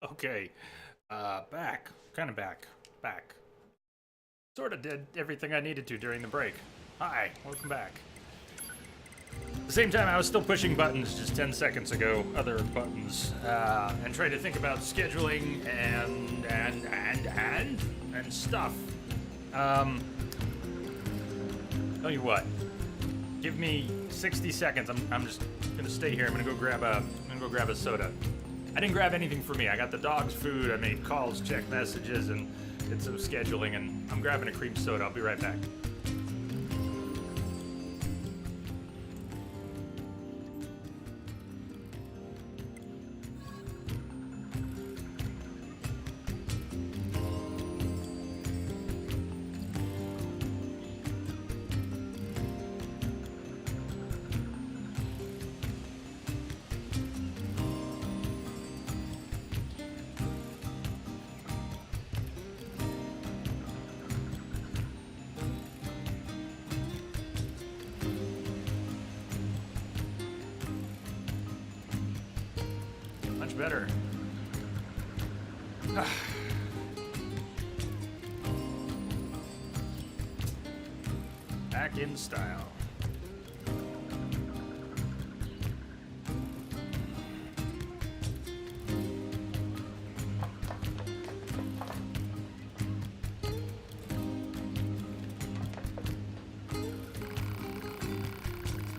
Okay, back. Kind of back. Back. Sort of did everything I needed to during the break. Hi, welcome back. At the same time, I was still pushing buttons just 10 seconds ago, other buttons, and trying to think about scheduling and stuff. Tell you what, give me 60 seconds. I'm just gonna stay here. I'm gonna go grab a soda. I didn't grab anything for me. I got the dog's food. I made calls, checked messages, and did some scheduling. And I'm grabbing a cream soda. I'll be right back. Much better. Back in style.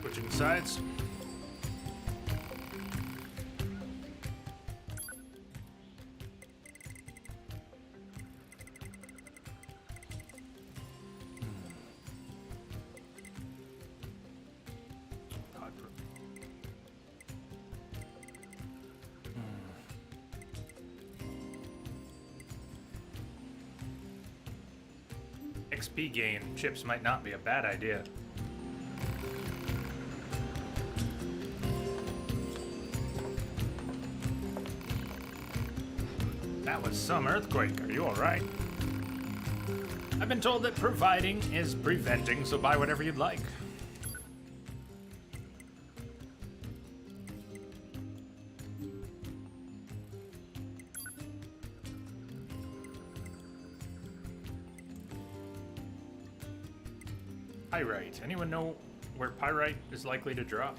Switching sides. XP gain chips might not be a bad idea. That was some earthquake. Are you alright? I've been told that providing is preventing, so buy whatever you'd like. Pyrite. Anyone know where pyrite is likely to drop?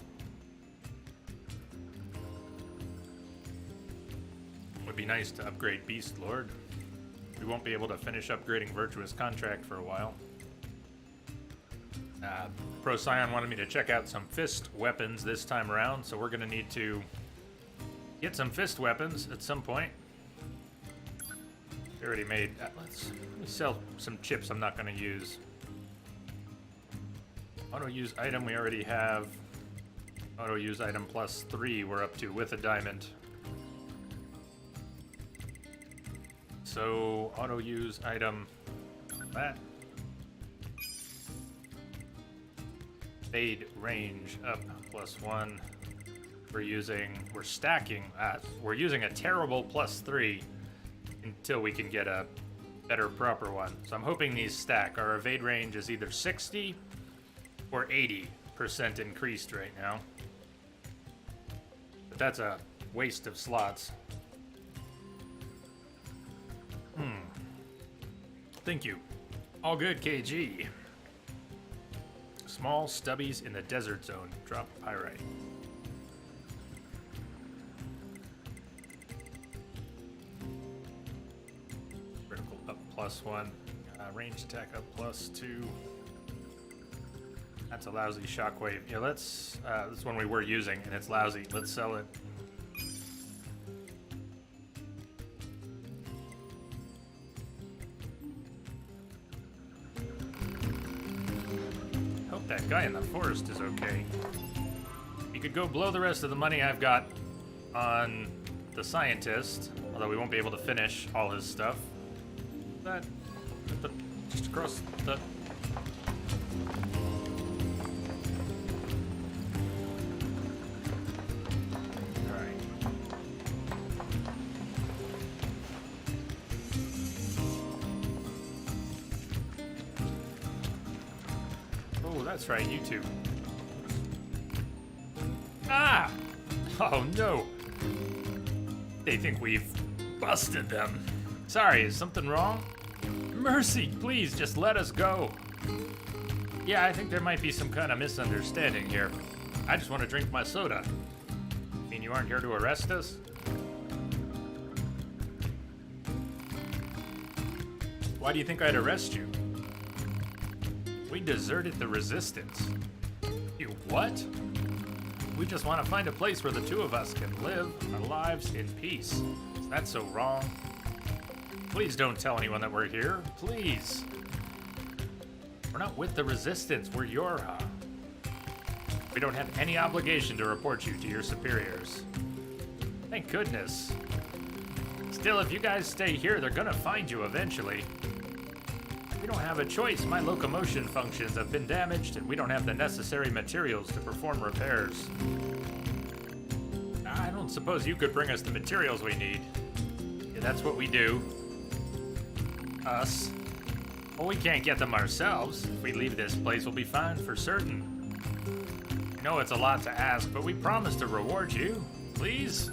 Would be nice to upgrade Beast Lord. We won't be able to finish upgrading Virtuous Contract for a while. Pro Scion wanted me to check out some fist weapons this time around, so we're gonna need to get some fist weapons at some point. They already made. Let me sell some chips I'm not gonna use. Auto use item we already have. Auto use item +3 we're up to with a diamond. So auto use item that. Fade range up +1. We're stacking, we're using a terrible +3 until we can get a better proper one. So I'm hoping these stack. Our evade range is either 60 or 80% increased right now. But that's a waste of slots. Thank you. All good, KG. Small stubbies in the desert zone. Drop pyrite. Critical up +1. Range attack up +2. That's a lousy shockwave. Yeah, let's. This one we were using, and it's lousy. Let's sell it. Hope that guy in the forest is okay. You could go blow the rest of the money I've got on the scientist, although we won't be able to finish all his stuff. That just across the. That's right, YouTube. Ah! Oh no! They think we've busted them. Sorry, is something wrong? Mercy, please, just let us go. Yeah, I think there might be some kind of misunderstanding here. I just want to drink my soda. Mean you aren't here to arrest us? Why do you think I'd arrest you? We deserted the resistance. You what? We just want to find a place where the two of us can live our lives in peace. Is that so wrong? Please don't tell anyone that we're here. Please. We're not with the resistance. We're your... We don't have any obligation to report you to your superiors. Thank goodness. Still, if you guys stay here, they're gonna find you eventually. We don't have a choice. My locomotion functions have been damaged, and we don't have the necessary materials to perform repairs. I don't suppose you could bring us the materials we need. Yeah, that's what we do. Us. Well, we can't get them ourselves. If we leave this place, we'll be fine for certain. I know it's a lot to ask, but we promise to reward you. Please?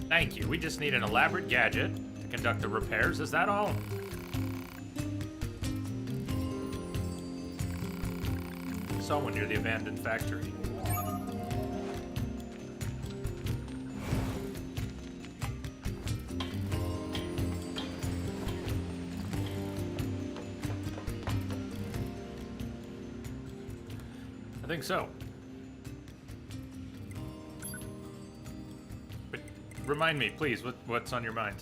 Thank you. We just need an elaborate gadget to conduct the repairs. Is that all? Saw one near the abandoned factory. I think so. But remind me, please, what's on your mind?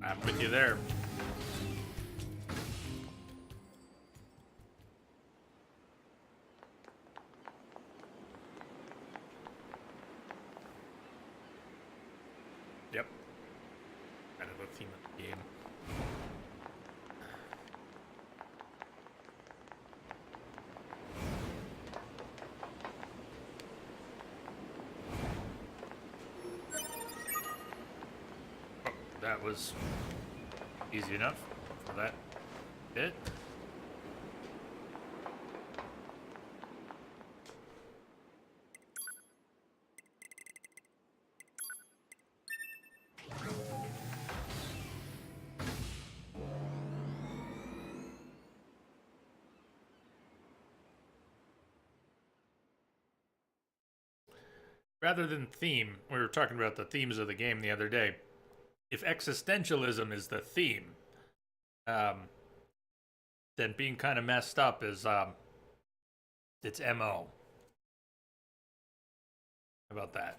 I'm with you there. Yep. Kind of a theme of the game. Oh, that was easy enough for that bit. Rather than theme, we were talking about the themes of the game the other day. If existentialism is the theme, then being kind of messed up is its MO. How about that?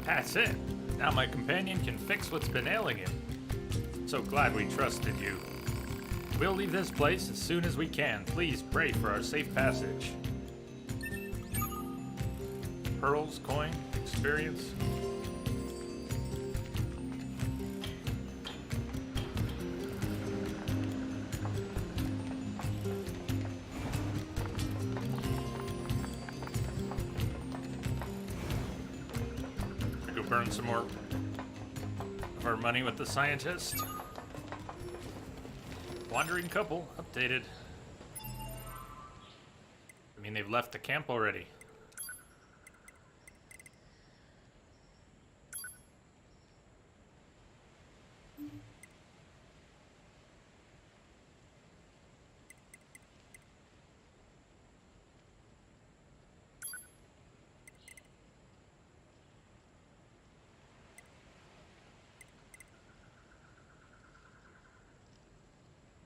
That's it. Now my companion can fix what's been ailing him. So glad we trusted you. We'll leave this place as soon as we can. Please pray for our safe passage. Pearls, coin, experience. Burn some more of our money with the scientist. Wandering couple, updated. I mean, they've left the camp already.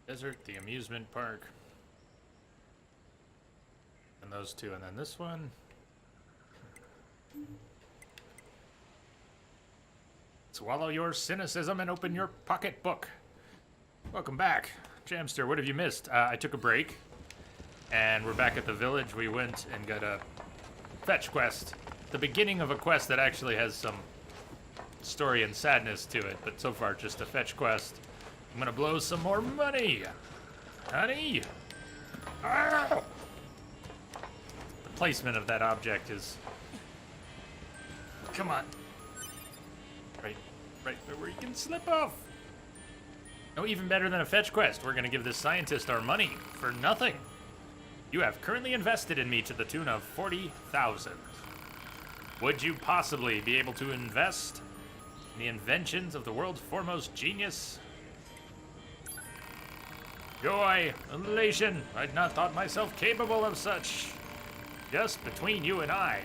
Desert, the amusement park. And those two, and then this one. Swallow your cynicism and open your pocketbook. Welcome back. Jamster, what have you missed? I took a break, and we're back at the village. We went and got a fetch quest. The beginning of a quest that actually has some story and sadness to it, but so far just a fetch quest. I'm gonna blow some more money. Honey! Ow! The placement of that object is... Come on. Right where you can slip off. No, even better than a fetch quest. We're gonna give this scientist our money for nothing. You have currently invested in me to the tune of 40,000. Would you possibly be able to invest in the inventions of the world's foremost genius? Joy, elation, I'd not thought myself capable of such. Just between you and I,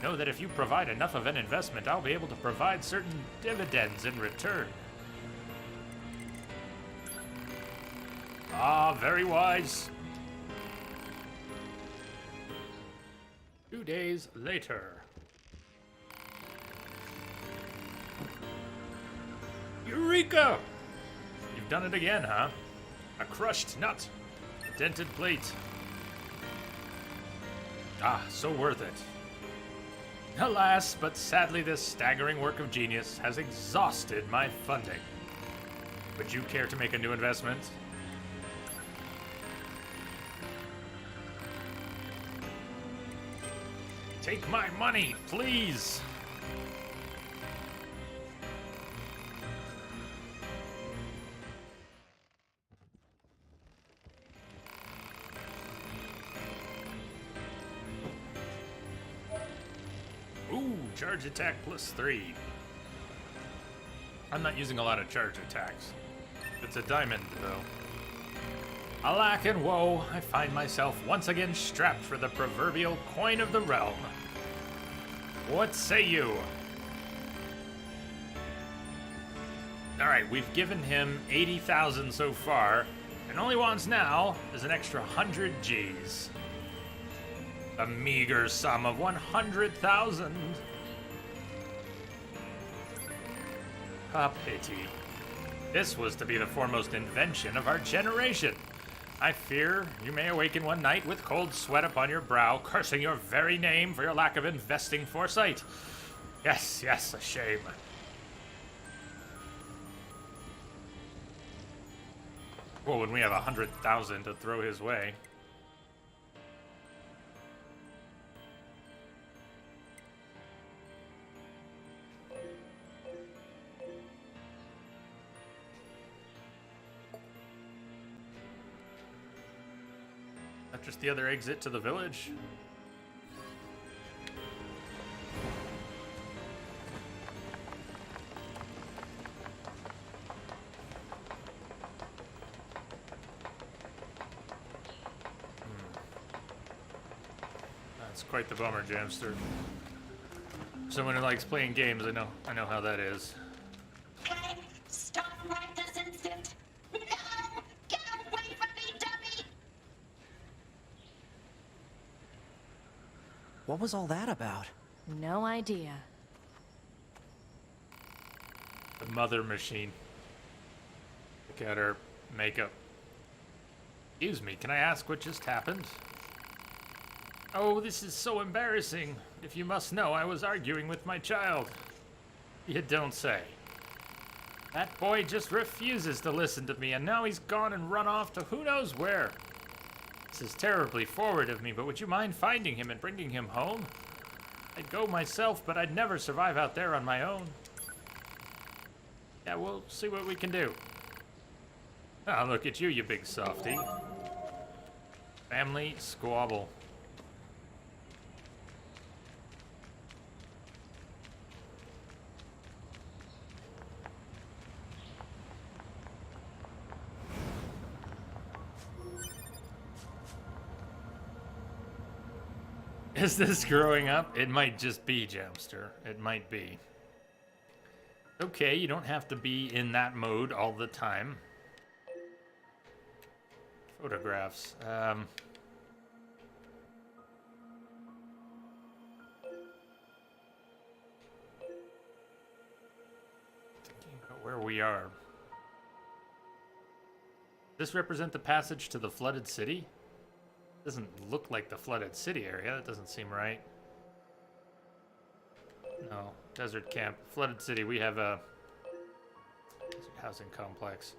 know that if you provide enough of an investment, I'll be able to provide certain dividends in return. Ah, very wise. 2 days later. Eureka! You've done it again, huh? A crushed nut. A dented plate. Ah, so worth it. Alas, but sadly this staggering work of genius has exhausted my funding. Would you care to make a new investment? Take my money, please! Ooh, charge attack +3. I'm not using a lot of charge attacks. It's a diamond, though. Alack and woe, I find myself once again strapped for the proverbial coin of the realm. What say you? Alright, we've given him 80,000 so far, and all he wants now is an extra 100 Gs. A meager sum of 100,000. A pity. This was to be the foremost invention of our generation. I fear you may awaken one night with cold sweat upon your brow, cursing your very name for your lack of investing foresight. Yes, a shame. Well, when we have 100,000 to throw his way. Not just the other exit to the village. That's quite the bummer, Jamster. Someone who likes playing games, I know how that is. Hey, stop right this instant! No! Get away from me, dummy! What was all that about? No idea. The mother machine. Look at her makeup. Excuse me, can I ask what just happened? Oh, this is so embarrassing. If you must know, I was arguing with my child. You don't say. That boy just refuses to listen to me, and now he's gone and run off to who knows where. This is terribly forward of me, but would you mind finding him and bringing him home? I'd go myself, but I'd never survive out there on my own. Yeah, we'll see what we can do. Ah, look at you, you big softy. Family squabble. Is this growing up? It might just be, Jamster. It might be. Okay, you don't have to be in that mode all the time. Photographs. we are. Does this represent the passage to the flooded city? Doesn't look like the flooded city area. That doesn't seem right. No, desert camp, flooded city. We have a desert housing complex.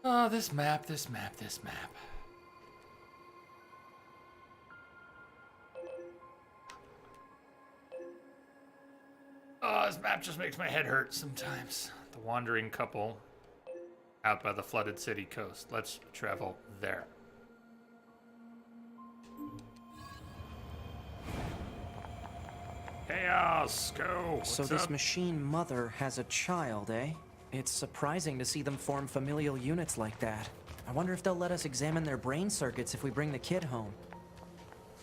Oh, this map, this map, this map. Oh, this map just makes my head hurt sometimes. The wandering couple out by the flooded city coast. Let's travel there. Chaos, go. So What's this up? machine mother has a child, eh? It's surprising to see them form familial units like that. I wonder if they'll let us examine their brain circuits if we bring the kid home.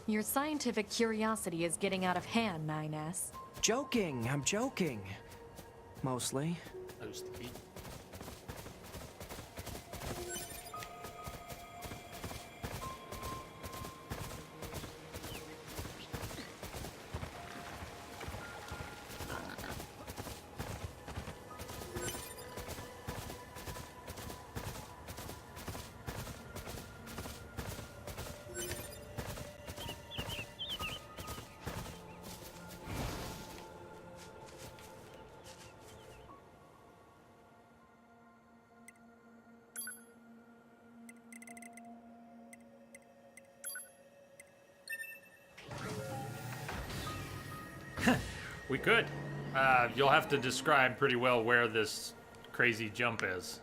Your scientific curiosity is getting out of hand, 9S. Joking, I'm joking. Mostly. Those three. We could. You'll have to describe pretty well where this crazy jump is.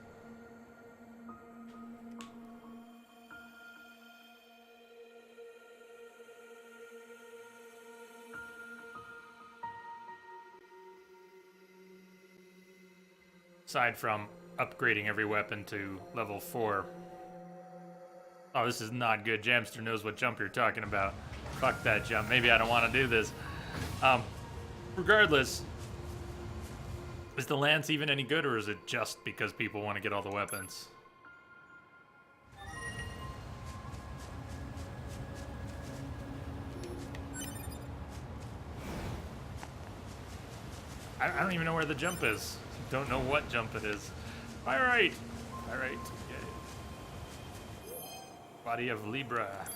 Aside from upgrading every weapon to level 4. Oh, this is not good. Jamster knows what jump you're talking about. Fuck that jump. Maybe I don't want to do this. Regardless, is the lance even any good, or is it just because people want to get all the weapons? I don't even know where the jump is. Don't know what jump it is. Alright. Alright. Yeah. Body of Libra.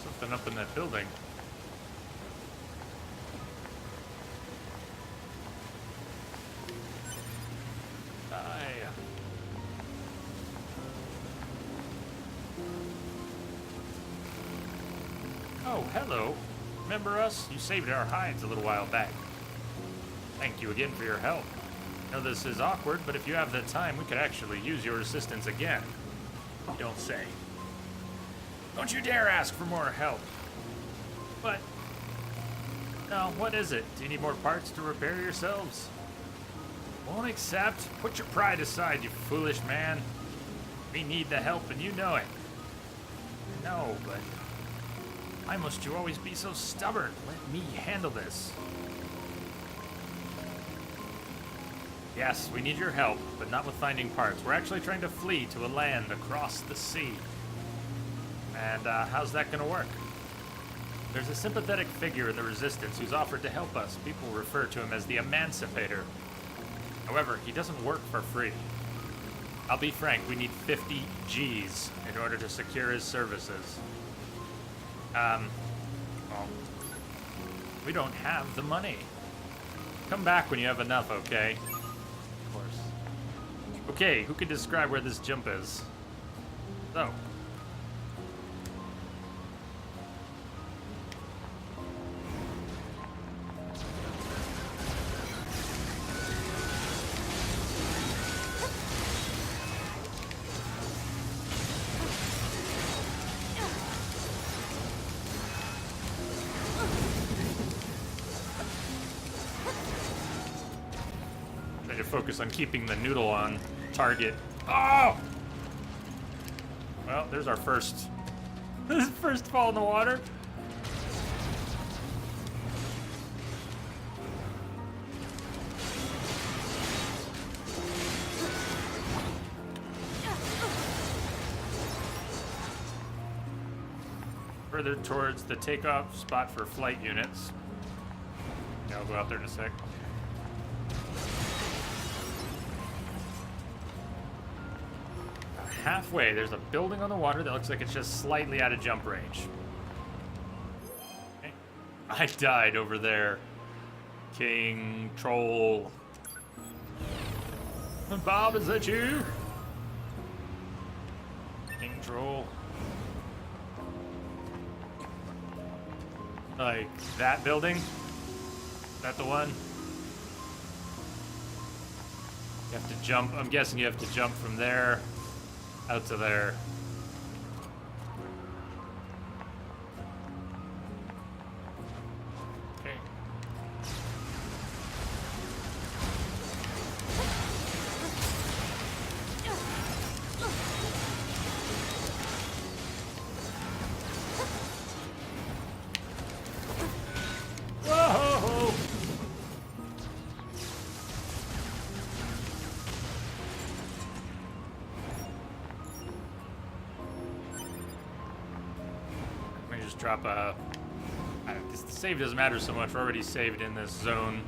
Something up in that building. Die. Oh, hello. Remember us? You saved our hides a little while back. Thank you again for your help. I know this is awkward, but if you have the time, we could actually use your assistance again. You don't say. Don't you dare ask for more help. But, no, what is it? Do you need more parts to repair yourselves? Won't accept? Put your pride aside, you foolish man. We need the help and you know it. No, but why must you always be so stubborn? Let me handle this. Yes, we need your help, but not with finding parts. We're actually trying to flee to a land across the sea. And how's that gonna work? There's a sympathetic figure in the Resistance who's offered to help us. People refer to him as the Emancipator. However, he doesn't work for free. I'll be frank, we need 50 G's in order to secure his services. Well, we don't have the money. Come back when you have enough, okay? Of course. Okay, who can describe where this jump is? So. focus on keeping the noodle on target. Oh! Well, there's our first first fall in the water. Further towards the takeoff spot for flight units. Yeah, I'll go out there in a sec. Halfway, there's a building on the water that looks like it's just slightly out of jump range. Okay. I died over there. King Troll. Bob, is that you? King Troll. Like that building? Is that the one? You have to jump. I'm guessing you have to jump from there out to there. Okay. Whoa! Let me just drop a... the save doesn't matter so much. We're already saved in this zone.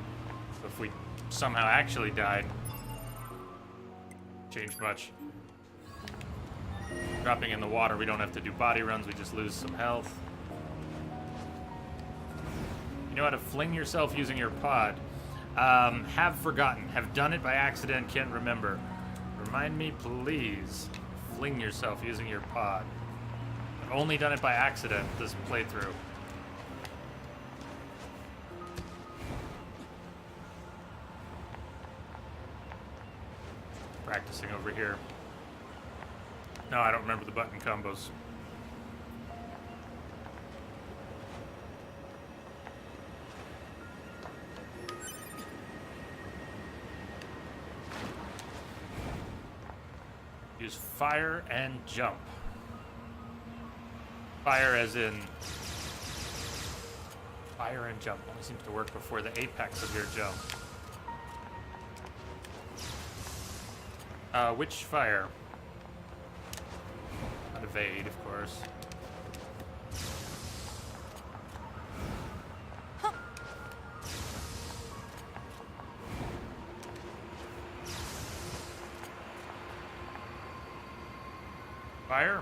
So if we somehow actually died, change much. Dropping in the water, we don't have to do body runs. We just lose some health. You know how to fling yourself using your pod. Have forgotten. Have done it by accident. Can't remember. Remind me, please. Fling yourself using your pod. I've only done it by accident this playthrough. Practicing over here. No, I don't remember the button combos. Use fire and jump. Fire as in... Fire and jump only seems to work before the apex of your jump. Which fire? Not evade, of course. Fire?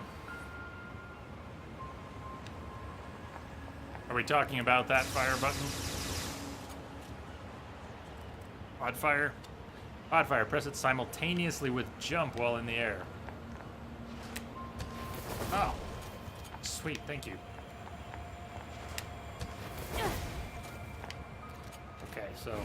Are we talking about that fire button? Odd fire? Odd fire. Press it simultaneously with jump while in the air. Oh. Sweet, thank you. Okay, so...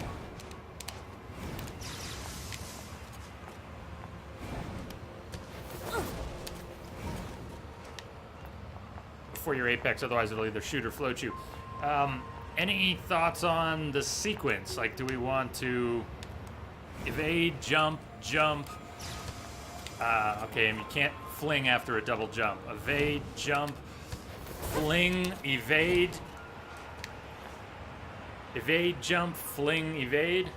before your apex, otherwise it'll either shoot or float you. Any thoughts on the sequence? Like, do we want to evade, jump, jump? Okay, and you can't fling after a double jump. Evade, jump, fling, evade. Evade, jump, fling, evade.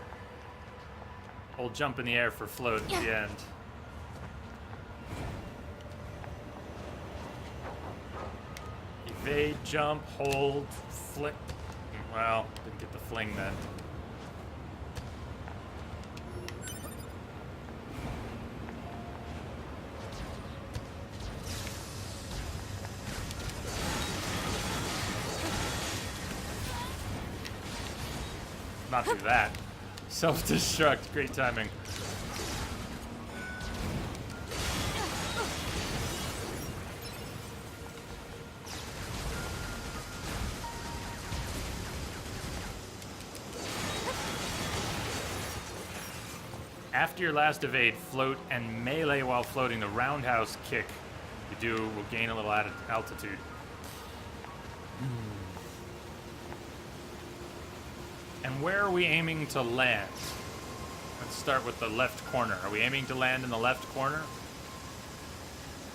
Hold jump in the air for float at the end. Evade, jump, hold, flick. Well, didn't get the fling then. Not do that. Self-destruct, great timing. After your last evade, float and melee while floating. The roundhouse kick you do will gain a little altitude. And where are we aiming to land? Let's start with the left corner. Are we aiming to land in the left corner?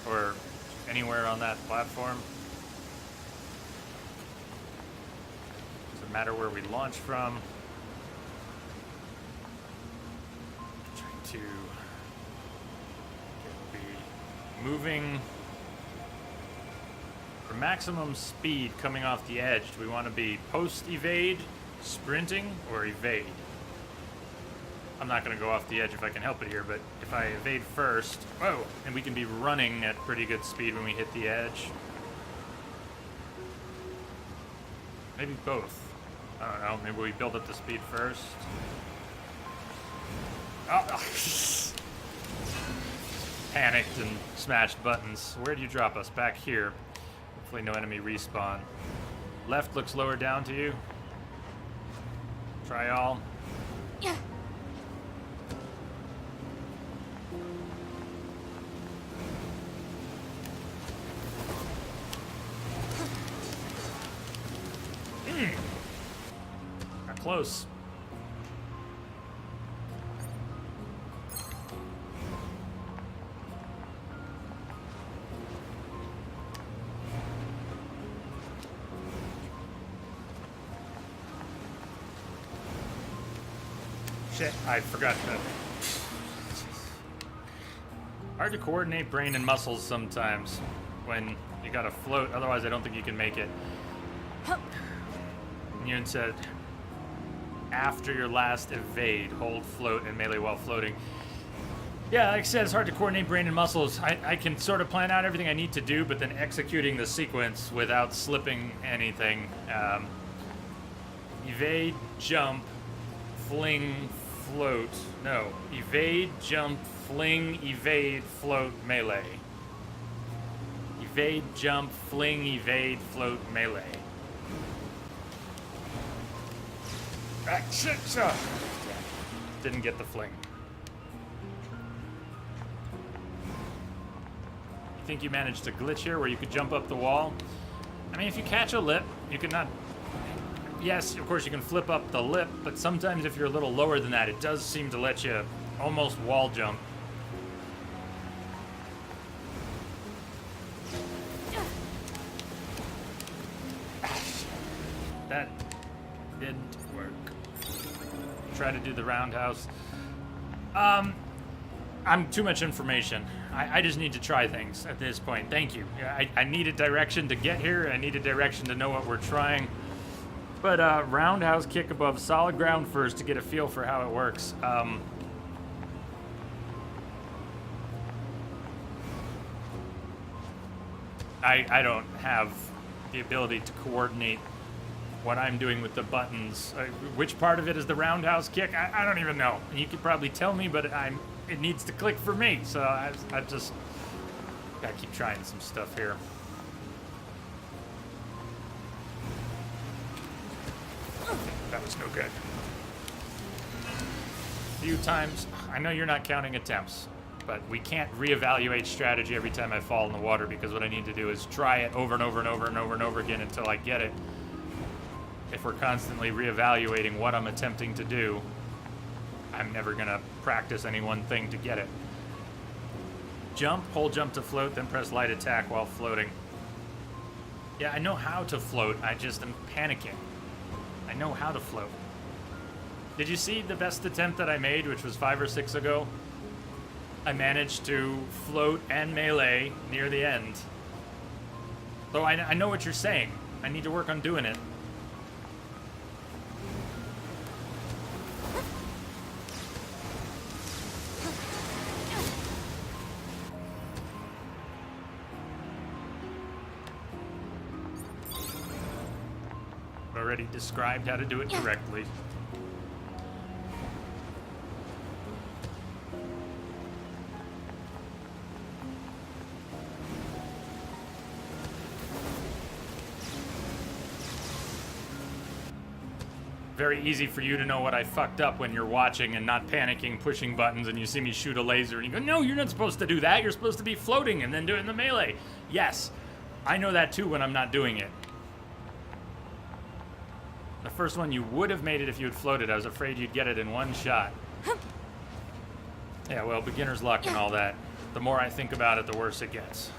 Or anywhere on that platform? Does it matter where we launch from? Trying to be moving for maximum speed coming off the edge. Do we want to be post-evade, sprinting, or evade? I'm not going to go off the edge if I can help it here, but if I evade first... Whoa! And we can be running at pretty good speed when we hit the edge. Maybe both. I don't know. Maybe we build up the speed first. Oh! Panicked and smashed buttons. Where do you drop us? Back here. Hopefully no enemy respawn. Left looks lower down to you. Try all. Yeah. Got close. Shit, I forgot that. Hard to coordinate brain and muscles sometimes when you gotta float, otherwise I don't think you can make it. Yun said, after your last evade, hold float and melee while floating. Yeah, like I said, it's hard to coordinate brain and muscles. I can sort of plan out everything I need to do, but then executing the sequence without slipping anything. Evade, jump, fling, float. No, evade, jump, fling, evade, float, melee. Evade, jump, fling, evade, float, melee. Ah, shit, shit. Didn't get the fling. You think you managed to glitch here where you could jump up the wall? I mean, if you catch a lip, you could not... Yes, of course you can flip up the lip, but sometimes if you're a little lower than that, it does seem to let you almost wall jump. That didn't work. Try to do the roundhouse. I'm too much information. I just need to try things at this point. Thank you. I needed direction to get here. I needed direction to know what we're trying. But roundhouse kick above solid ground first to get a feel for how it works. I don't have the ability to coordinate what I'm doing with the buttons. Which part of it is the roundhouse kick? I don't even know. You could probably tell me, but it needs to click for me. So I just gotta keep trying some stuff here. That was no good. A few times. I know you're not counting attempts, but we can't reevaluate strategy every time I fall in the water, because what I need to do is try it over and over and over and over and over again until I get it. If we're constantly reevaluating what I'm attempting to do, I'm never gonna practice any one thing to get it. Jump, hold jump to float, then press light attack while floating. Yeah, I know how to float, I just am panicking. I know how to float. Did you see the best attempt that I made, which was 5 or 6 ago? I managed to float and melee near the end. Though I know what you're saying. I need to work on doing it. Already described how to do it correctly. Very easy for you to know what I fucked up when you're watching and not panicking, pushing buttons, and you see me shoot a laser and you go, no, you're not supposed to do that. You're supposed to be floating and then doing the melee. Yes, I know that too when I'm not doing it. The first one, you would have made it if you had floated. I was afraid you'd get it in one shot. Yeah, well, beginner's luck and all that. The more I think about it, the worse it gets.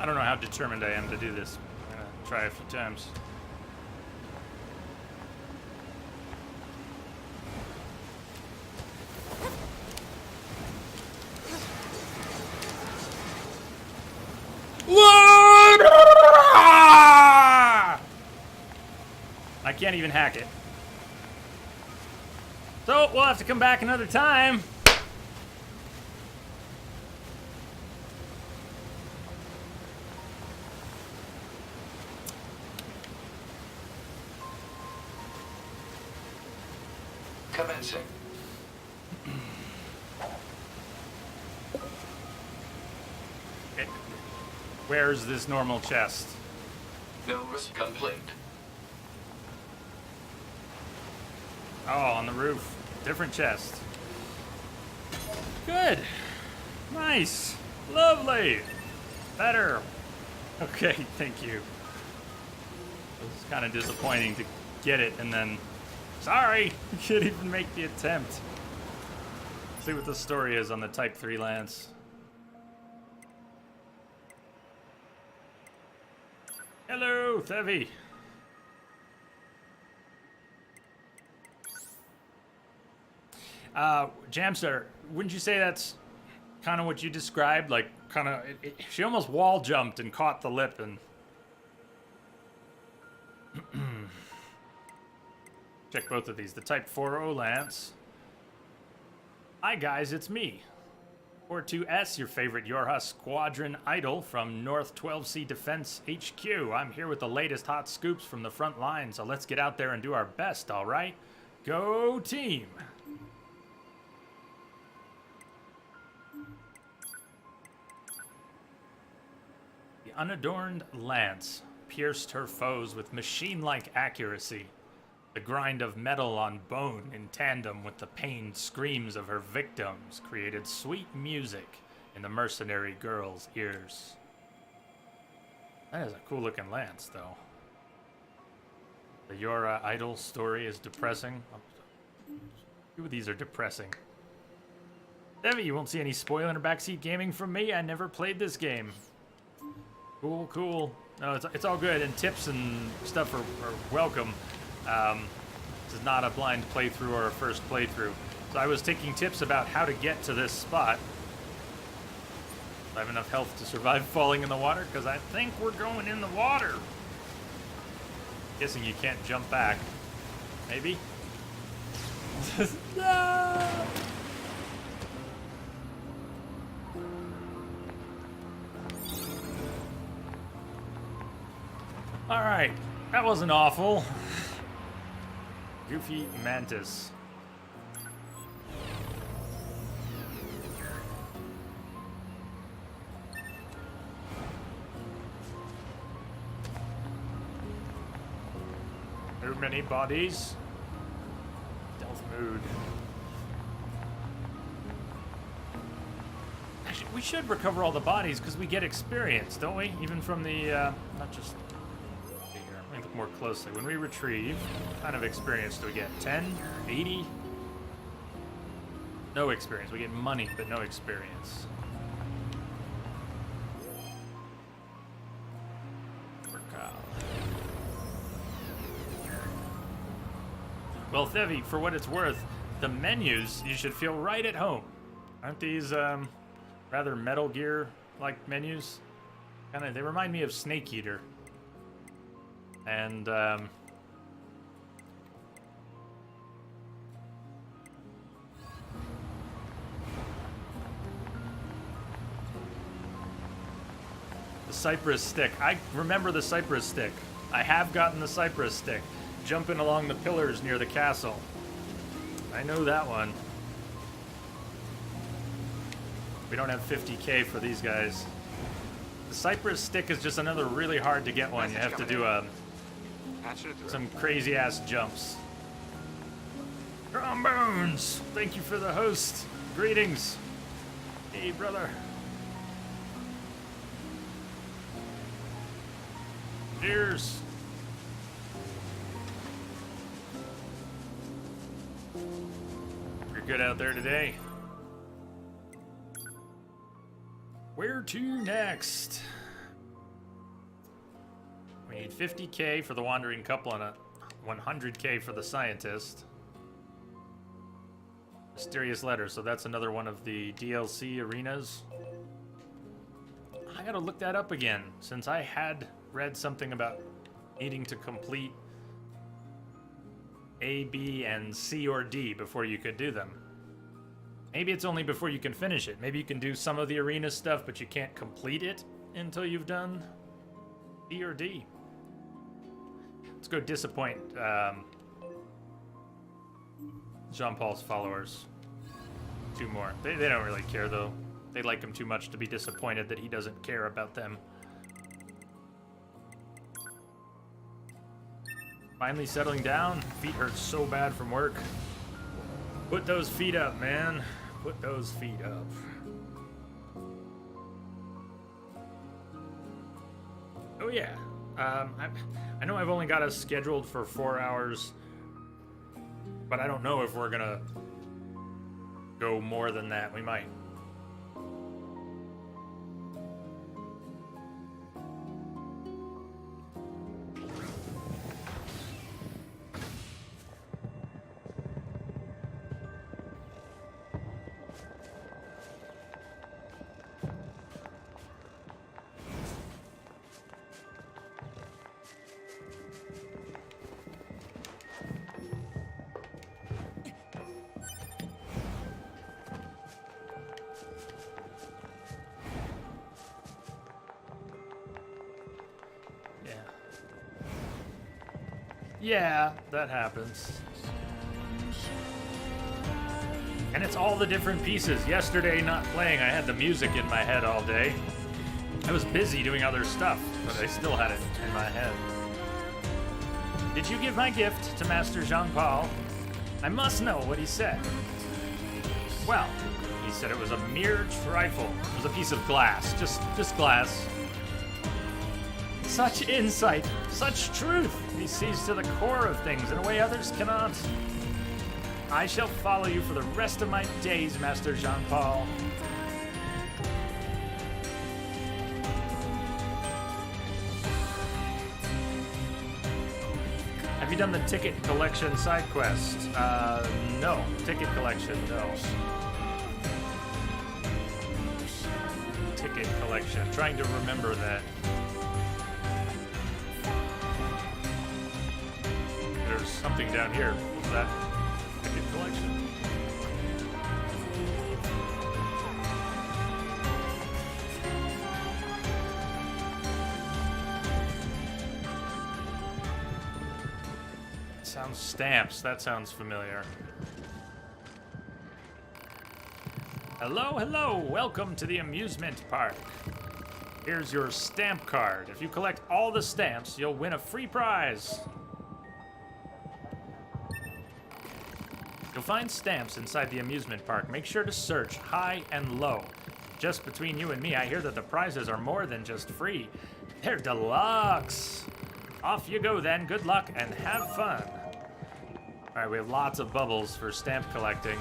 I don't know how determined I am to do this. I'm gonna try a few times. I can't even hack it. So we'll have to come back another time. Commencing. Okay. Where's this normal chest? No risk complete. Oh, on the roof. Different chest. Good. Nice. Lovely. Better. Okay, thank you. It was kind of disappointing to get it and then... Sorry! You can't even make the attempt. Let's see what the story is on the Type 3 Lance. Hello, Thevi. Jamster, wouldn't you say that's kind of what you described? Like, kind of, she almost wall jumped and caught the lip and... Check both of these. The Type 4O Lance. Hi guys, it's me. 42S, your favorite Yorha Squadron idol from North 12C Defense HQ. I'm here with the latest hot scoops from the front line, so let's get out there and do our best, alright? Go team! The unadorned lance pierced her foes with machine-like accuracy. The grind of metal on bone in tandem with the pained screams of her victims created sweet music in the mercenary girl's ears. That is a cool-looking lance, though. The Yora idol story is depressing. Two of these are depressing. Devi, you won't see any spoiler in backseat gaming from me. I never played this game. Cool, cool. No, it's all good, and tips and stuff are welcome. This is not a blind playthrough or a first playthrough. So I was taking tips about how to get to this spot. I have enough health to survive falling in the water, because I think we're going in the water. Guessing you can't jump back. Maybe? No! Alright, that wasn't awful. Goofy Mantis. Too many bodies. Stealth mood. Actually, we should recover all the bodies because we get experience, don't we? Even from the, not just... Let me look more closely. When we retrieve, what kind of experience do we get? 10? 80? No experience. We get money, but no experience. Well, Thevi, for what it's worth, the menus, you should feel right at home. Aren't these, rather Metal Gear-like menus? Kinda, they remind me of Snake Eater. And, the Cypress stick. I remember the Cypress stick. I have gotten the Cypress stick. Jumping along the pillars near the castle. I know that one. We don't have 50k for these guys. The Cypress stick is just another really hard to get one. You have to do some crazy ass jumps. Trombones! Thank you for the host. Greetings. Hey, brother. Cheers. You're good out there today. Where to next? We need 50k for the wandering couple and a 100k for the scientist. Mysterious letter, so that's another one of the DLC arenas. I gotta look that up again, since I had read something about needing to complete A, B, and C or D before you could do them. Maybe it's only before you can finish it. Maybe you can do some of the arena stuff, but you can't complete it until you've done B or D. Let's go disappoint Jean-Paul's followers. 2 more. They don't really care, though. They like him too much to be disappointed that he doesn't care about them. Finally settling down. Feet hurt so bad from work. Put those feet up, man. Put those feet up. Oh yeah. I know I've only got us scheduled for 4 hours, but I don't know if we're gonna go more than that. We might. Yeah, that happens. And it's all the different pieces. Yesterday, not playing, I had the music in my head all day. I was busy doing other stuff, but I still had it in my head. Did you give my gift to Master Jean-Paul? I must know what he said. Well, he said it was a mere trifle. It was a piece of glass. Just glass. Such insight, such truth. He sees to the core of things in a way others cannot. I shall follow you for the rest of my days, Master Jean-Paul. Have you done the ticket collection side quest? No. Ticket collection, no. Ticket collection. Trying to remember that. There's something down here. What's that? Ticket collection. Sounds stamps. That sounds familiar. Hello, hello. Welcome to the amusement park. Here's your stamp card. If you collect all the stamps, you'll win a free prize. You'll find stamps inside the amusement park. Make sure to search high and low. Just between you and me, I hear that the prizes are more than just free. They're deluxe. Off you go then. Good luck and have fun. All right, we have lots of bubbles for stamp collecting.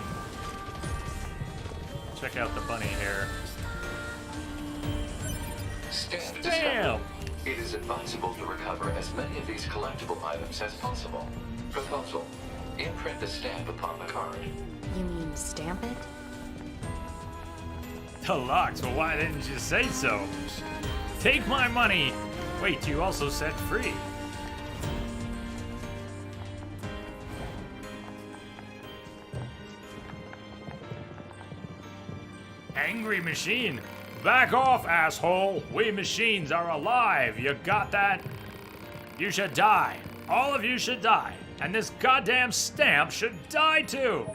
Check out the bunny here. Stamp Stamp! discovered. It is advisable to recover as many of these collectible items as possible. Proposal. Imprint the stamp upon the card. You mean stamp it? Deluxe? Well, why didn't you say so? Take my money. Wait, you also said free. Angry machine. Back off, asshole! We machines are alive, you got that? You should die. All of you should die. And this goddamn stamp should die too!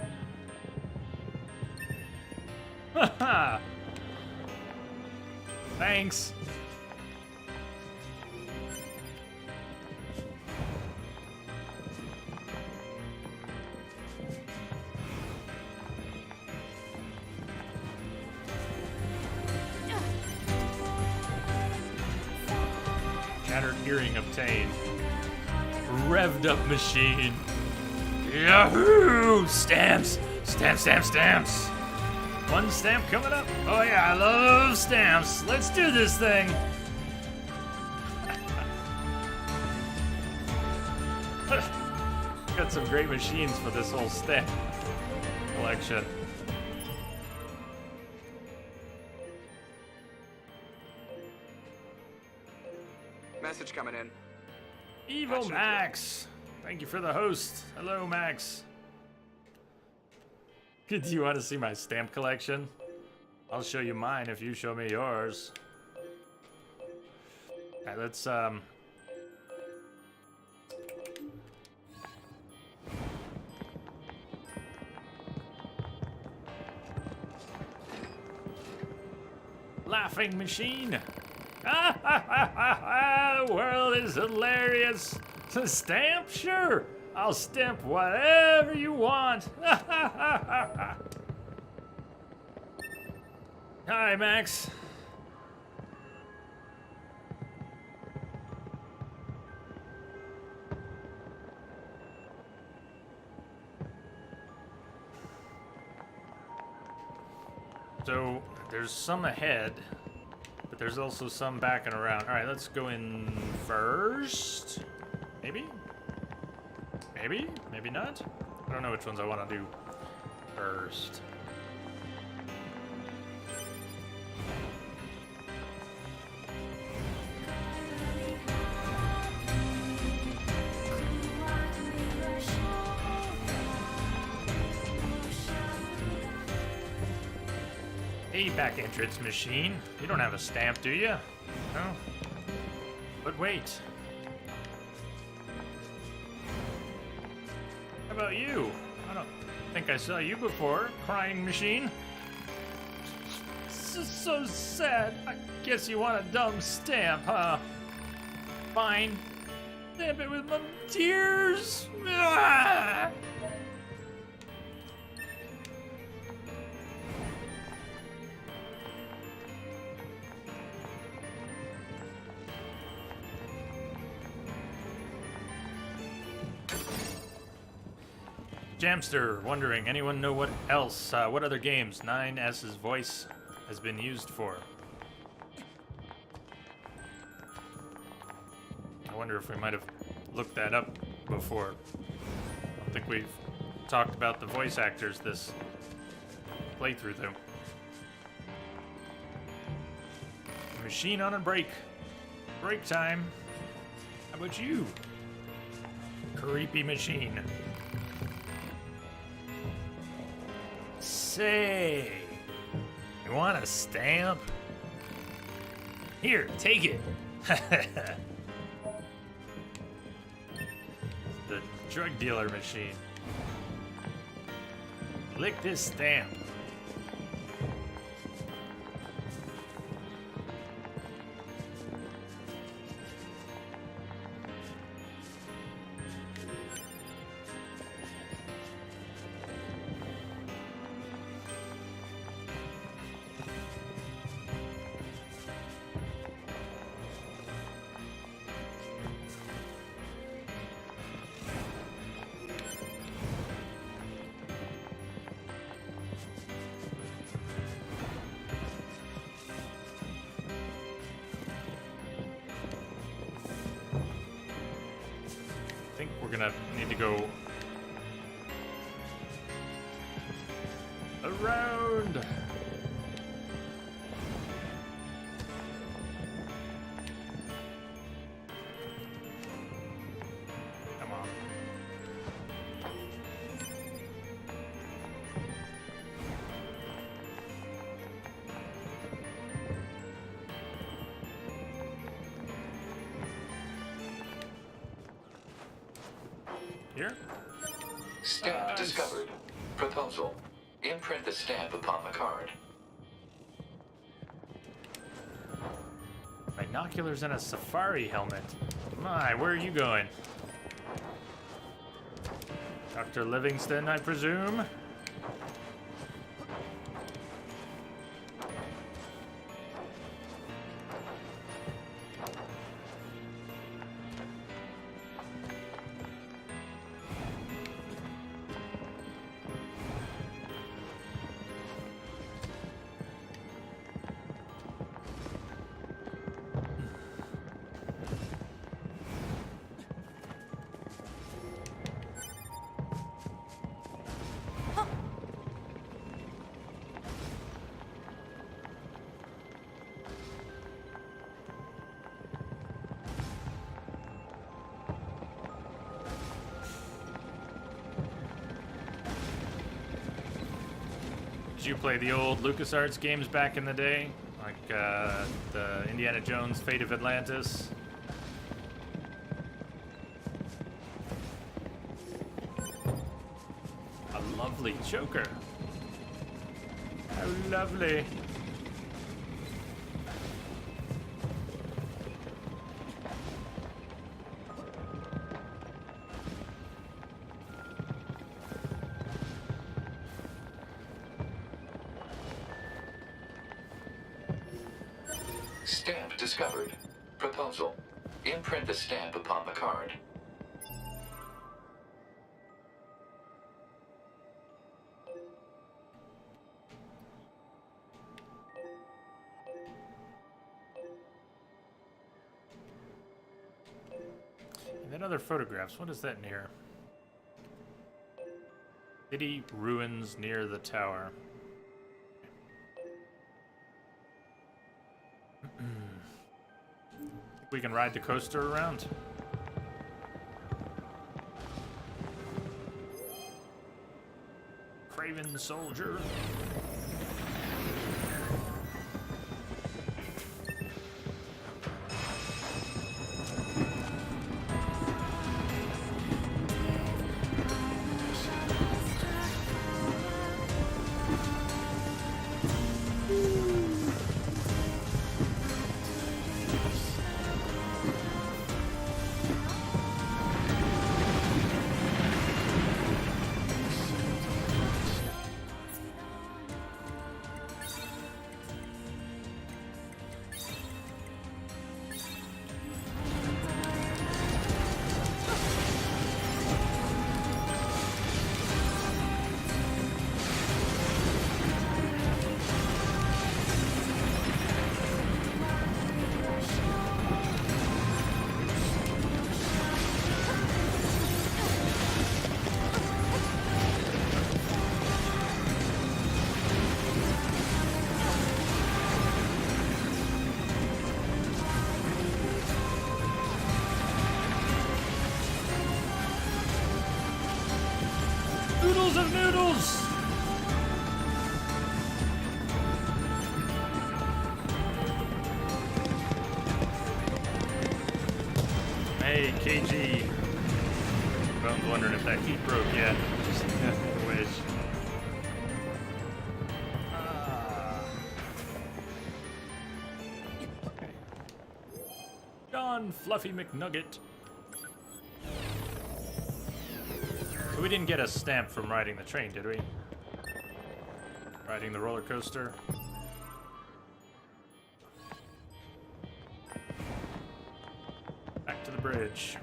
Haha! Thanks. Shattered hearing obtained. Revved up machine. Yahoo! Stamps! Stamps, stamps, stamps! One stamp coming up. Oh yeah, I love stamps. Let's do this thing. Got some great machines for this whole stamp collection. Message coming in. Evil Gotcha. Max. Thank you for the host. Hello, Max. Do you want to see my stamp collection? I'll show you mine if you show me yours. Alright, let's laughing machine. Ah ha ha ha ha! The world is hilarious. Stamp? Sure. I'll stamp whatever you want. Ha ha ha ha ha. Hi, Max. So there's some ahead, but there's also some backing around. All right, let's go in first. Maybe? Maybe? Maybe not? I don't know which ones I want to do first. Hey, back entrance machine. You don't have a stamp, do you? No? But wait. How about you? I don't think I saw you before, crying machine. This is so sad. I guess you want a dumb stamp, huh? Fine. Stamp it with my tears. Ah! Jamster wondering, anyone know what else, what other games 9S's voice has been used for? I wonder if we might have looked that up before. I don't think we've talked about the voice actors this playthrough, though. Machine on a break. Break time. How about you? Creepy machine. Say, you want a stamp? Here, take it. The drug dealer machine. Lick this stamp. I think we're gonna need to go around. Come on. here. Stamp discovered. Proposal. Imprint the stamp upon the card. Binoculars and a safari helmet. My, where are you going? Dr. Livingston, I presume? Did you play the old LucasArts games back in the day? Like the Indiana Jones Fate of Atlantis? A lovely choker. How lovely. Stamp discovered. Proposal. Imprint the stamp upon the card. And then other photographs. What is that near? City ruins near the tower. We can ride the coaster around. Craven soldier. Noodles of noodles! Hey, KG. Bones wondering if that heat broke yet. Just wish. John Fluffy McNugget. We didn't get a stamp from riding the train, did we? Riding the roller coaster. Back to the bridge.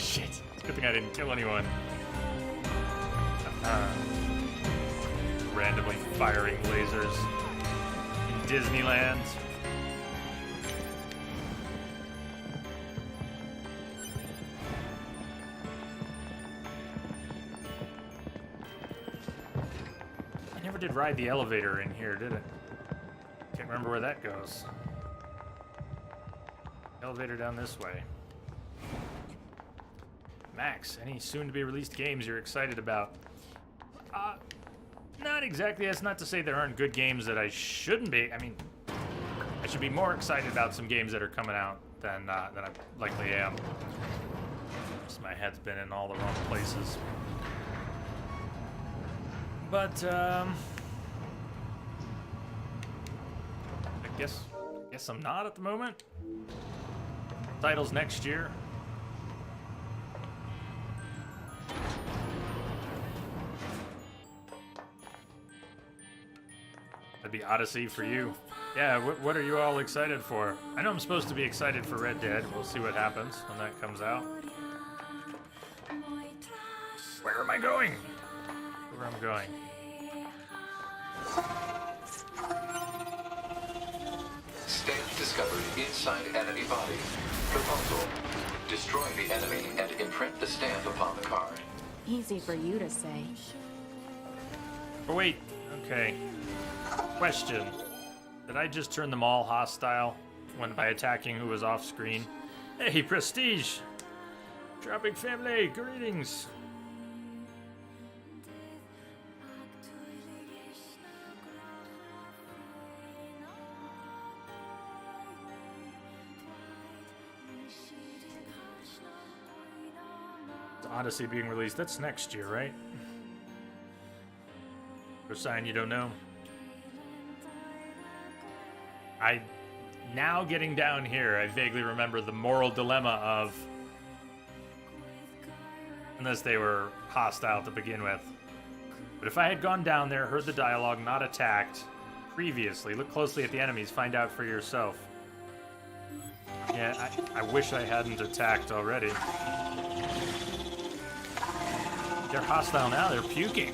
Shit. Good thing I didn't kill anyone. Randomly firing lasers in Disneyland. I never did ride the elevator in here, did it? Can't remember where that goes. Elevator down this way. Max, any soon-to-be released games you're excited about? Not exactly. That's not to say there aren't good games that I shouldn't be. I mean, I should be more excited about some games that are coming out than I likely am. Just my head's been in all the wrong places. But I guess I'm not at the moment. Titles next year. That'd be Odyssey for you. Yeah, what are you all excited for? I know I'm supposed to be excited for Red Dead. We'll see what happens when that comes out. Where am I going? Where I'm going. Stamp discovered inside enemy body. Proposal. Destroy the enemy and imprint the stamp upon the card. Easy for you to say. Oh, wait. Okay. Question. Did I just turn them all hostile by attacking who was off screen? Hey, Prestige! Tropic family, greetings! Odyssey being released, that's next year, right? For a sign you don't know. Now getting down here, I vaguely remember the moral dilemma of, unless they were hostile to begin with. But if I had gone down there, heard the dialogue, not attacked previously, look closely at the enemies, find out for yourself. Yeah, I wish I hadn't attacked already. They're hostile now, they're puking.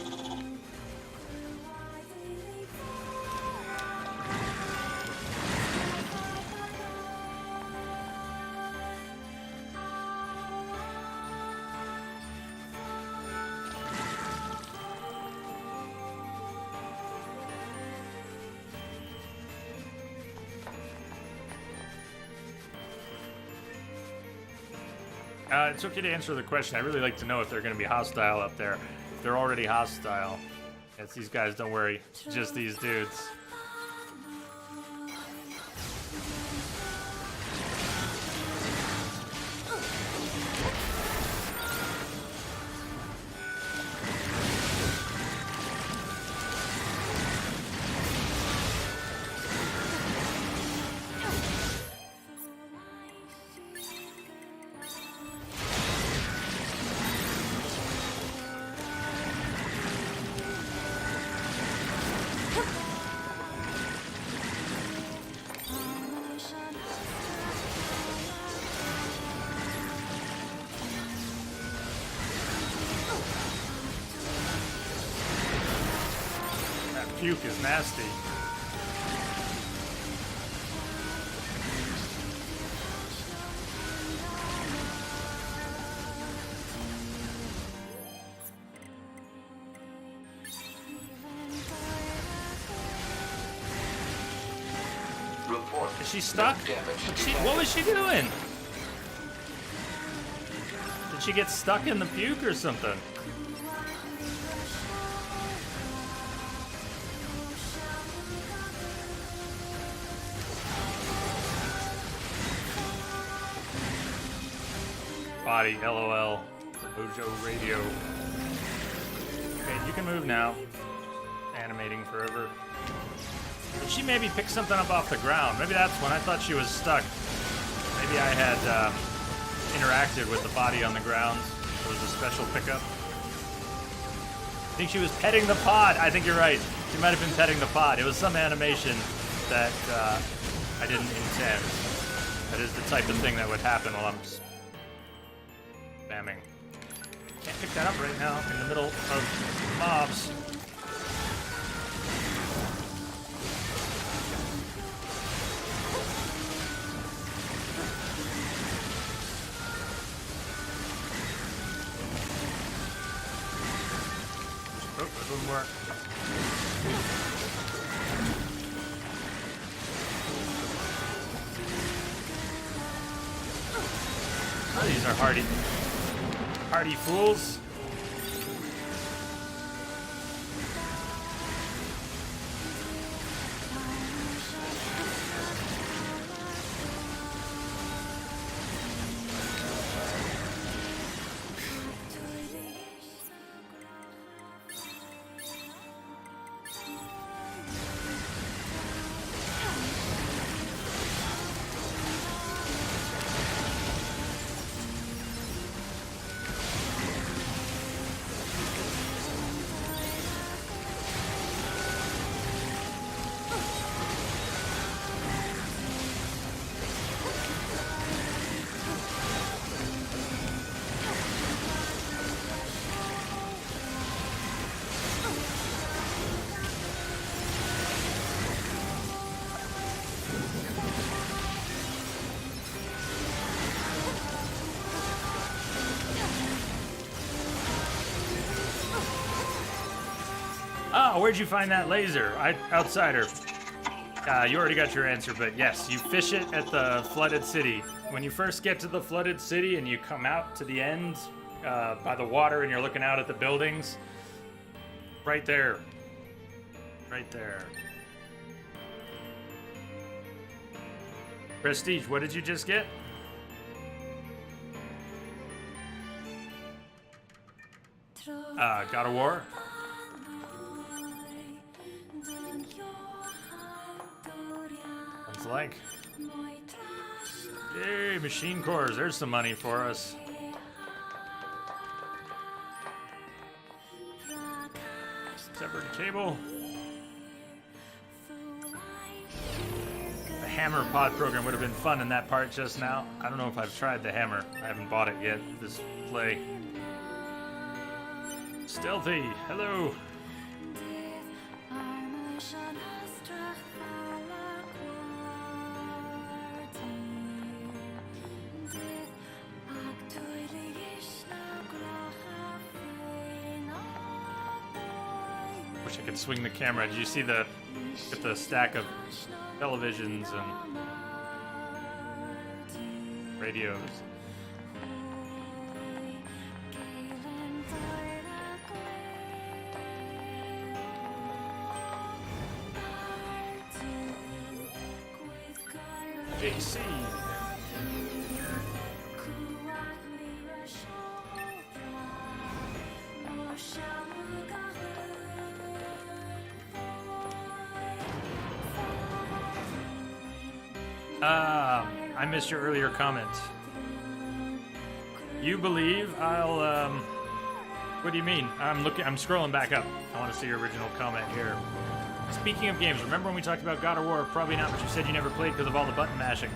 It's okay to answer the question. I really like to know if they're going to be hostile up there. If they're already hostile, it's these guys, don't worry. It's just these dudes. Puke is nasty. Report. Is she stuck? What was she doing? Did she get stuck in the puke or something? Body, LOL, Mojo Radio. Okay, you can move now. Animating forever. Did she maybe pick something up off the ground? Maybe that's when I thought she was stuck. Maybe I had interacted with the body on the ground. It was a special pickup. I think she was petting the pod. I think you're right. She might have been petting the pod. It was some animation that I didn't intend. That is the type of thing that would happen while I'm spamming. Can't pick that up right now in the middle of mobs. Oh, that doesn't work. Oh, these are hardy fools. Oh, where'd you find that laser? Outsider. You already got your answer, but yes, you fish it at the flooded city. When you first get to the flooded city and you come out to the end by the water and you're looking out at the buildings, right there. Right there. Prestige, what did you just get? God of War? Sounds like. Yay, machine cores. There's some money for us. Severed cable. The hammer pod program would have been fun in that part just now. I don't know if I've tried the hammer. I haven't bought it yet. This play. Stealthy. Hello. Wish I could swing the camera. Did you see the stack of televisions and radios? AC. I missed your earlier comment. You believe I'll, what do you mean? I'm scrolling back up. I want to see your original comment here. Speaking of games, remember when we talked about God of War? Probably not, but you said you never played because of all the button mashing.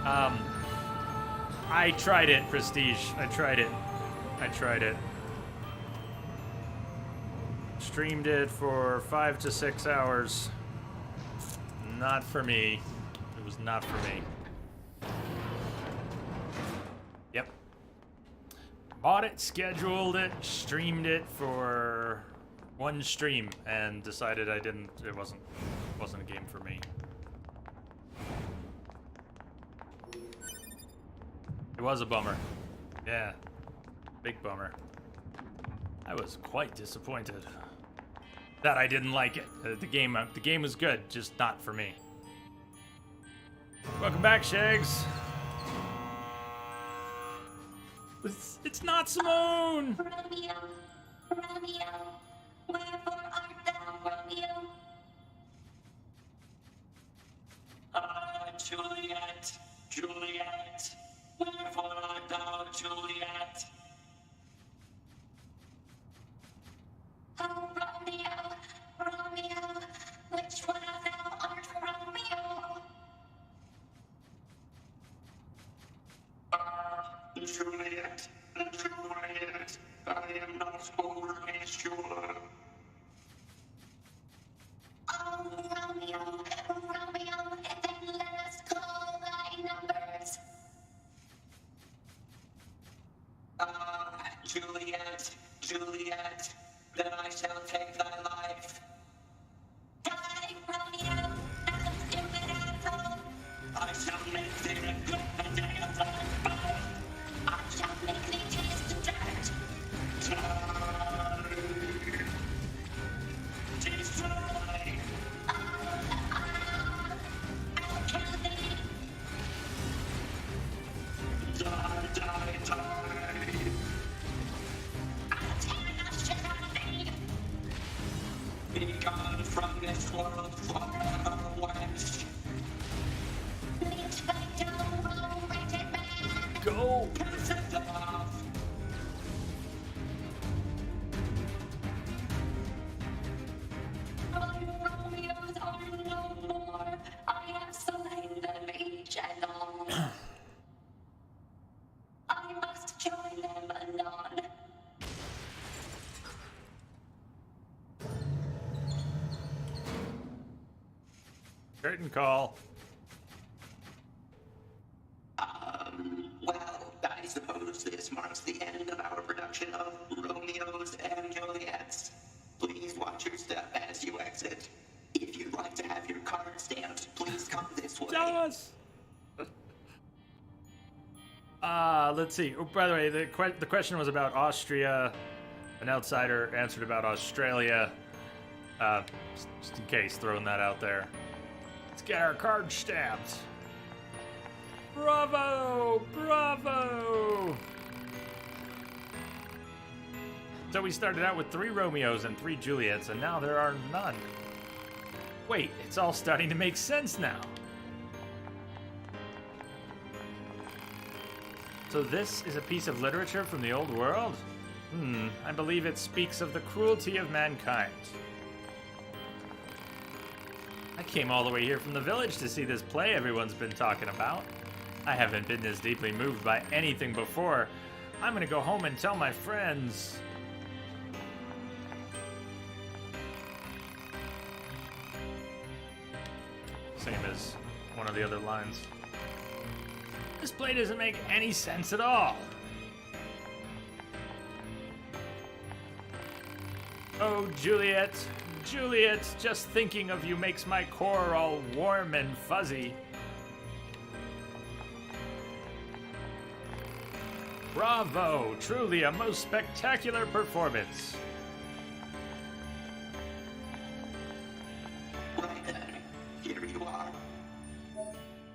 I tried it, Prestige. I tried it. Streamed it for 5 to 6 hours. Not for me. It was not for me. Yep. Bought it, scheduled it, streamed it for one stream, and decided it wasn't a game for me. It was a bummer. Yeah. Big bummer. I was quite disappointed that I didn't like it. The game was good, just not for me. Welcome back, Shags. It's not Simone. Romeo, Romeo, wherefore art thou, Romeo? Juliet, Juliet, wherefore art thou, Juliet? Oh, Romeo, Romeo, which one of thou art Romeo? Juliet, Juliet. I am not overly sure. Oh, Romeo, Romeo, then let us call thy numbers. Juliet, Juliet, then I shall take thy life. Die, Romeo, thou stupid asshole. I shall make thee regret the day of thy birth. I shall make thee taste dirt. Destroy. I'll kill thee. Die, die, die. I'll tear the shit out of thee. Be gone from this world forever, wench. Leech Vecto, rated man. Go! Piss it off. My Romeos are no more. I have slain them each and all. I must join them anon. Curtain call. Well, I suppose this marks the end of our production of Romeos and Juliets. Please watch your step as you exit. If you'd like to have your card stamped, please come this way. Us. Let's see. Oh, by the way, the question was about Austria. An outsider answered about Australia. Just in case, throwing that out there. Let's get our card stamped. Bravo! Bravo! So we started out with 3 Romeos and 3 Juliets, and now there are none. Wait, it's all starting to make sense now. So this is a piece of literature from the old world? I believe it speaks of the cruelty of mankind. I came all the way here from the village to see this play everyone's been talking about. I haven't been this deeply moved by anything before. I'm gonna go home and tell my friends. Same as one of the other lines. This play doesn't make any sense at all. Oh, Juliet, Juliet, just thinking of you makes my core all warm and fuzzy. Bravo, truly a most spectacular performance. Right then, here you are.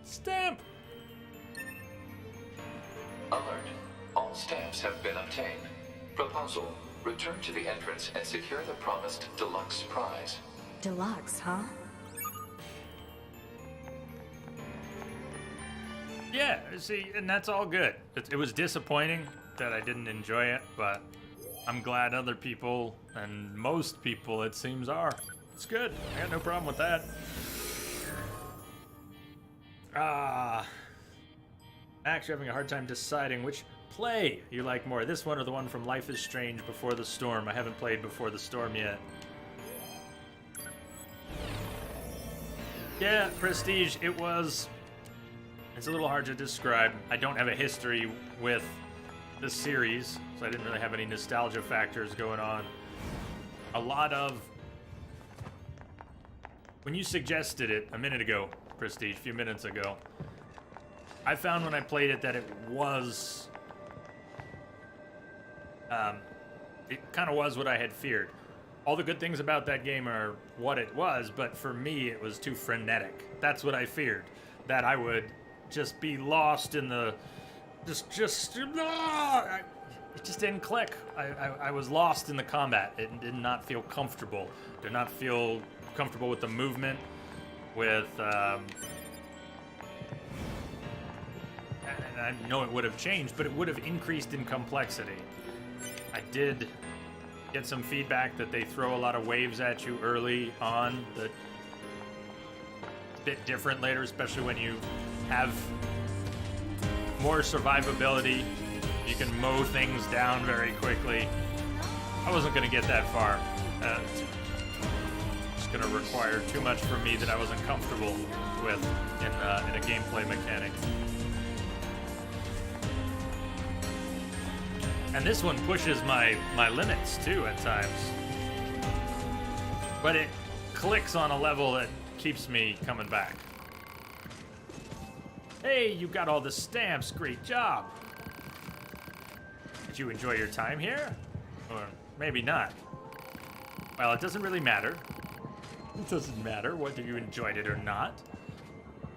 Stamp! Alert. All stamps have been obtained. Proposal. Return to the entrance and secure the promised deluxe prize. Deluxe, huh? Yeah, see, and that's all good. It was disappointing that I didn't enjoy it, but I'm glad other people, and most people it seems are. It's good. I got no problem with that. Actually having a hard time deciding which play you like more. This one or the one from Life is Strange Before the Storm. I haven't played Before the Storm yet. Yeah, Prestige, it was... It's a little hard to describe. I don't have a history with the series, so I didn't really have any nostalgia factors going on. A lot of... When you suggested it a minute ago, Prestige, a few minutes ago, I found when I played it that it was... it kind of was what I had feared. All the good things about that game are what it was, but for me, it was too frenetic. That's what I feared. That I would just be lost in the... It just didn't click. I was lost in the combat. It did not feel comfortable. Did not feel comfortable with the movement, with... and I know it would have changed, but it would have increased in complexity. I did get some feedback that they throw a lot of waves at you early on that a bit different later, especially when you have more survivability You can mow things down very quickly. I wasn't gonna get that far. It's gonna require too much from me that I wasn't comfortable with in a gameplay mechanic. And this one pushes my limits too at times. But it clicks on a level that keeps me coming back. Hey, you got all the stamps, great job. Did you enjoy your time here? Or maybe not. Well, it doesn't really matter. It doesn't matter whether you enjoyed it or not.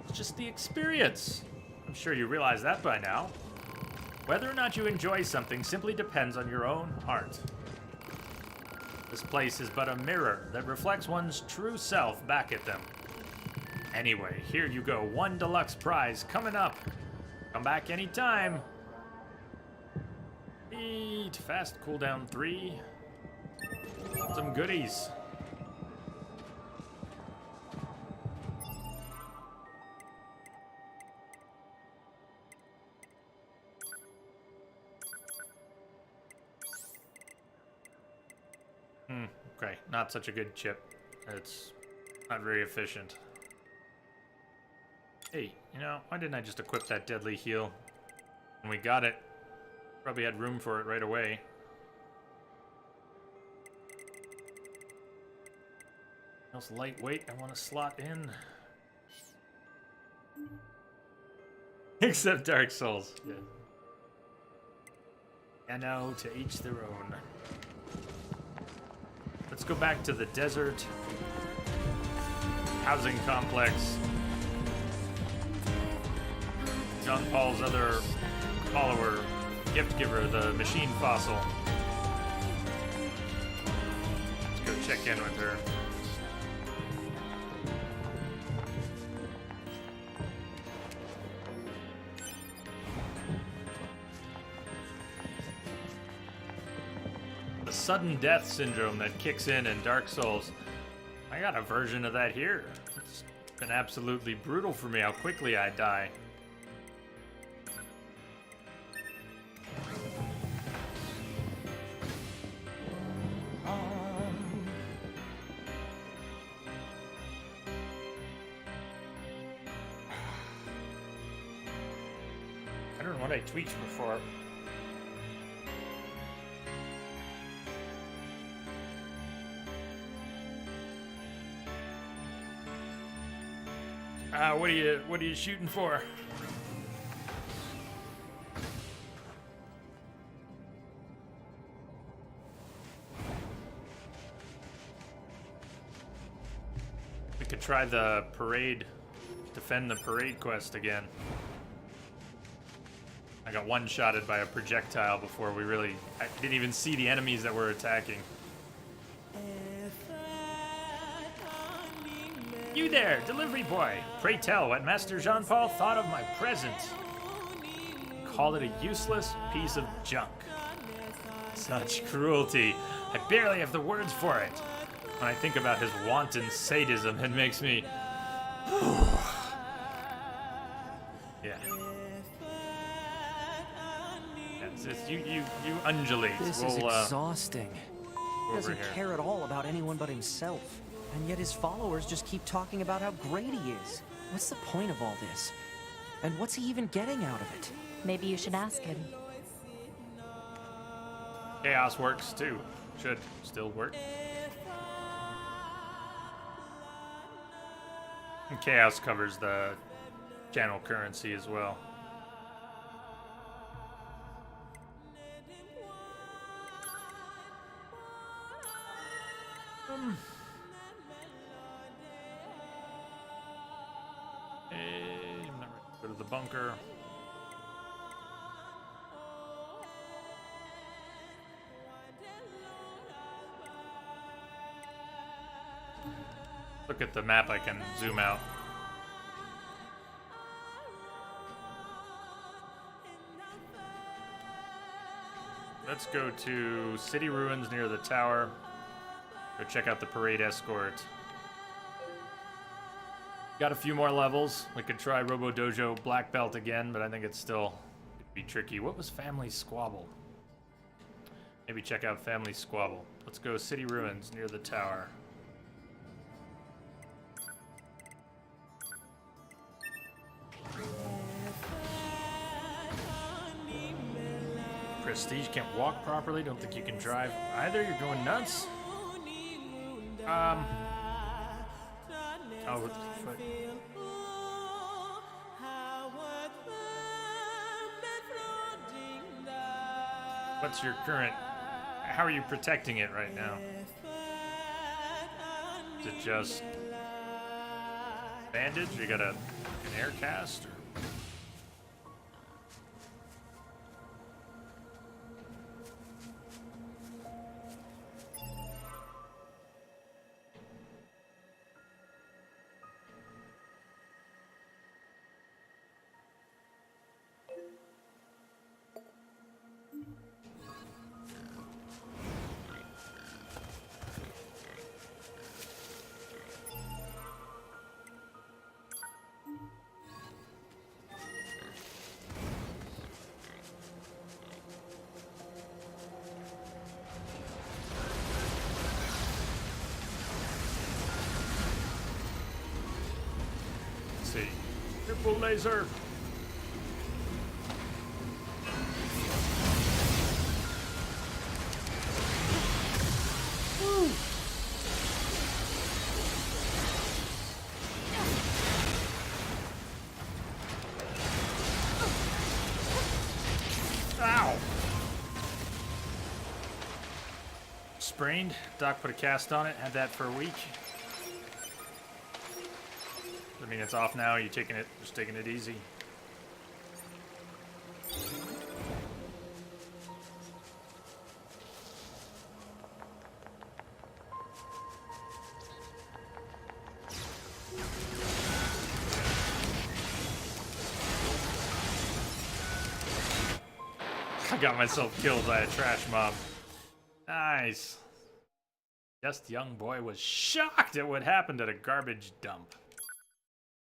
It's just the experience. I'm sure you realize that by now. Whether or not you enjoy something simply depends on your own heart. This place is but a mirror that reflects one's true self back at them. Anyway, here you go. 1 deluxe prize coming up. Come back anytime. Eat fast cooldown 3. Some goodies. Okay, not such a good chip. It's not very efficient. Hey, you know, why didn't I just equip that deadly heal? When we got it, probably had room for it right away. Else lightweight I want to slot in. Except Dark Souls. Yeah. I know, to each their own. Let's go back to the desert housing complex. John Paul's other follower, gift giver, the machine fossil. Let's go check in with her. The sudden death syndrome that kicks in Dark Souls. I got a version of that here. It's been absolutely brutal for me how quickly I die. I don't know what I tweaked before. What are you shooting for? We could try the parade, defend the parade quest again. I got one-shotted by a projectile before I didn't even see the enemies that were attacking. You there, delivery boy. Pray tell what Master Jean-Paul thought of my present. Call it a useless piece of junk. Such cruelty. I barely have the words for it. When I think about his wanton sadism, it makes me... Yeah. You undulate. This is exhausting. He doesn't care at all about anyone but himself. And yet his followers just keep talking about how great he is. What's the point of all this? And what's he even getting out of it? Maybe you should ask him. Chaos works too. Should still work. And Chaos covers the channel currency as well. I'm not ready to go to the bunker. Look at the map, I can zoom out. Let's go to City Ruins near the tower. Go check out the parade escort. Got a few more levels. We could try Robo Dojo Black Belt again, but I think it's still Be tricky. What was Family Squabble? Maybe check out Family Squabble. Let's go City Ruins near the tower. Prestige can't walk properly. Don't think you can drive either. You're going nuts. Oh, with the foot. What's your current? How are you protecting it right now? Is it just bandage? You got an air cast? Or? See. Triple laser. Woo. Ow. Sprained. Doc put a cast on it. Had that for a week. I mean, it's off now. You taking it? Just taking it easy. I got myself killed by a trash mob. Nice. Just young boy was shocked at what happened at a garbage dump.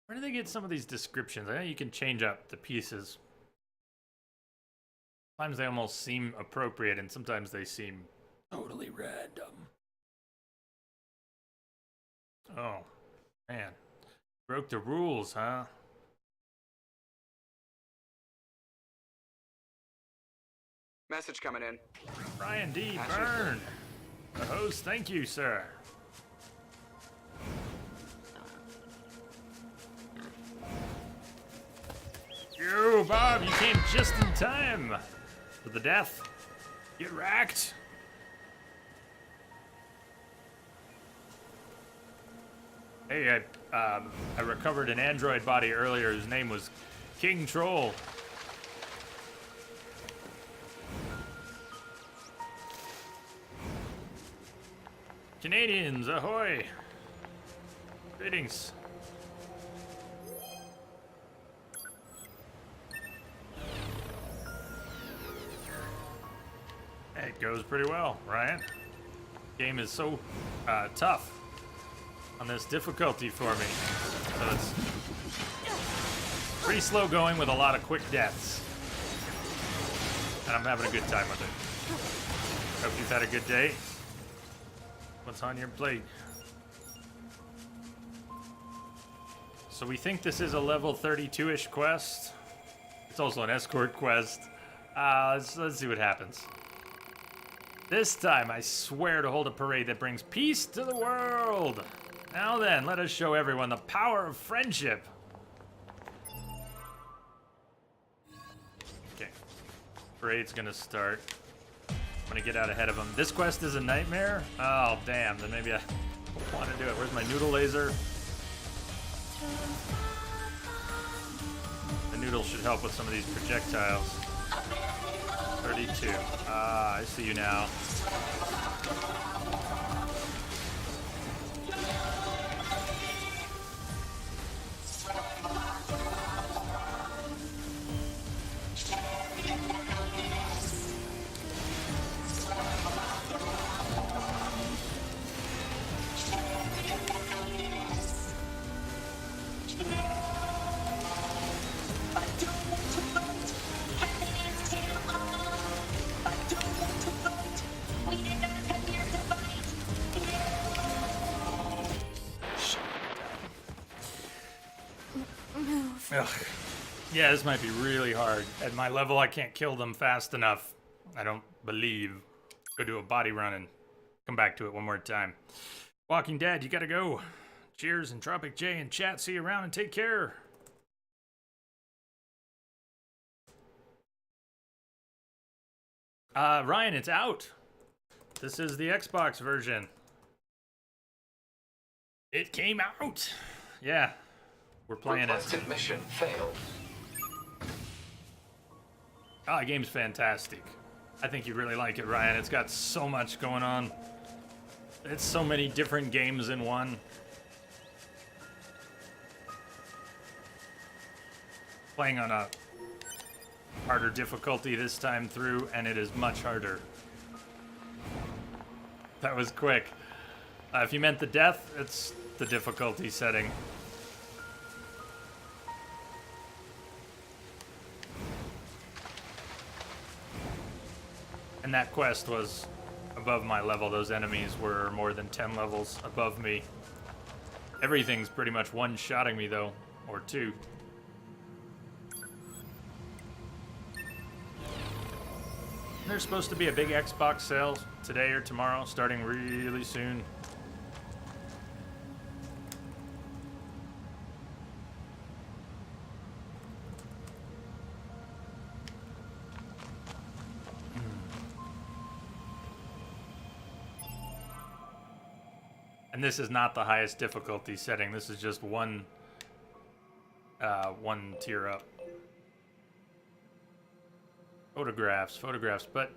Where do they get some of these descriptions? I know you can change up the pieces. Sometimes they almost seem appropriate, and sometimes they seem totally random. Oh, man. Broke the rules, huh? Message coming in. Brian D. Byrne. The host, thank you, sir. You, Bob, you came just in time for the death. Get racked. Hey, I recovered an android body earlier. His name was King Troll. Canadians, ahoy! Greetings. It goes pretty well, Ryan. Game is so tough on this difficulty for me. So it's pretty slow going with a lot of quick deaths. And I'm having a good time with it. Hope you've had a good day. What's on your plate? So we think this is a level 32-ish quest. It's also an escort quest. Let's see what happens. This time, I swear to hold a parade that brings peace to the world. Now then, let us show everyone the power of friendship. Okay. Parade's gonna start. I'm gonna get out ahead of him. This quest is a nightmare? Oh, damn. Then maybe I want to do it. Where's my noodle laser? The noodle should help with some of these projectiles. 32. Ah, I see you now. Ugh. Yeah, this might be really hard. At my level, I can't kill them fast enough. I don't believe. Go do a body run and come back to it one more time. Walking Dead, you gotta go. Cheers, and Tropic J and chat. See you around and take care. Ryan, it's out. This is the Xbox version. It came out. Yeah, we're playing Requested it. mission failed. The game's fantastic. I think you'd really like it, Ryan. It's got so much going on. It's so many different games in one. Playing on a harder difficulty this time through, and it is much harder. That was quick. If you meant the death, it's the difficulty setting. And that quest was above my level. Those enemies were more than 10 levels above me. Everything's pretty much one-shotting me, though, or two. There's supposed to be a big Xbox sale today or tomorrow, starting really soon. And this is not the highest difficulty setting. This is just one tier up. Photographs, but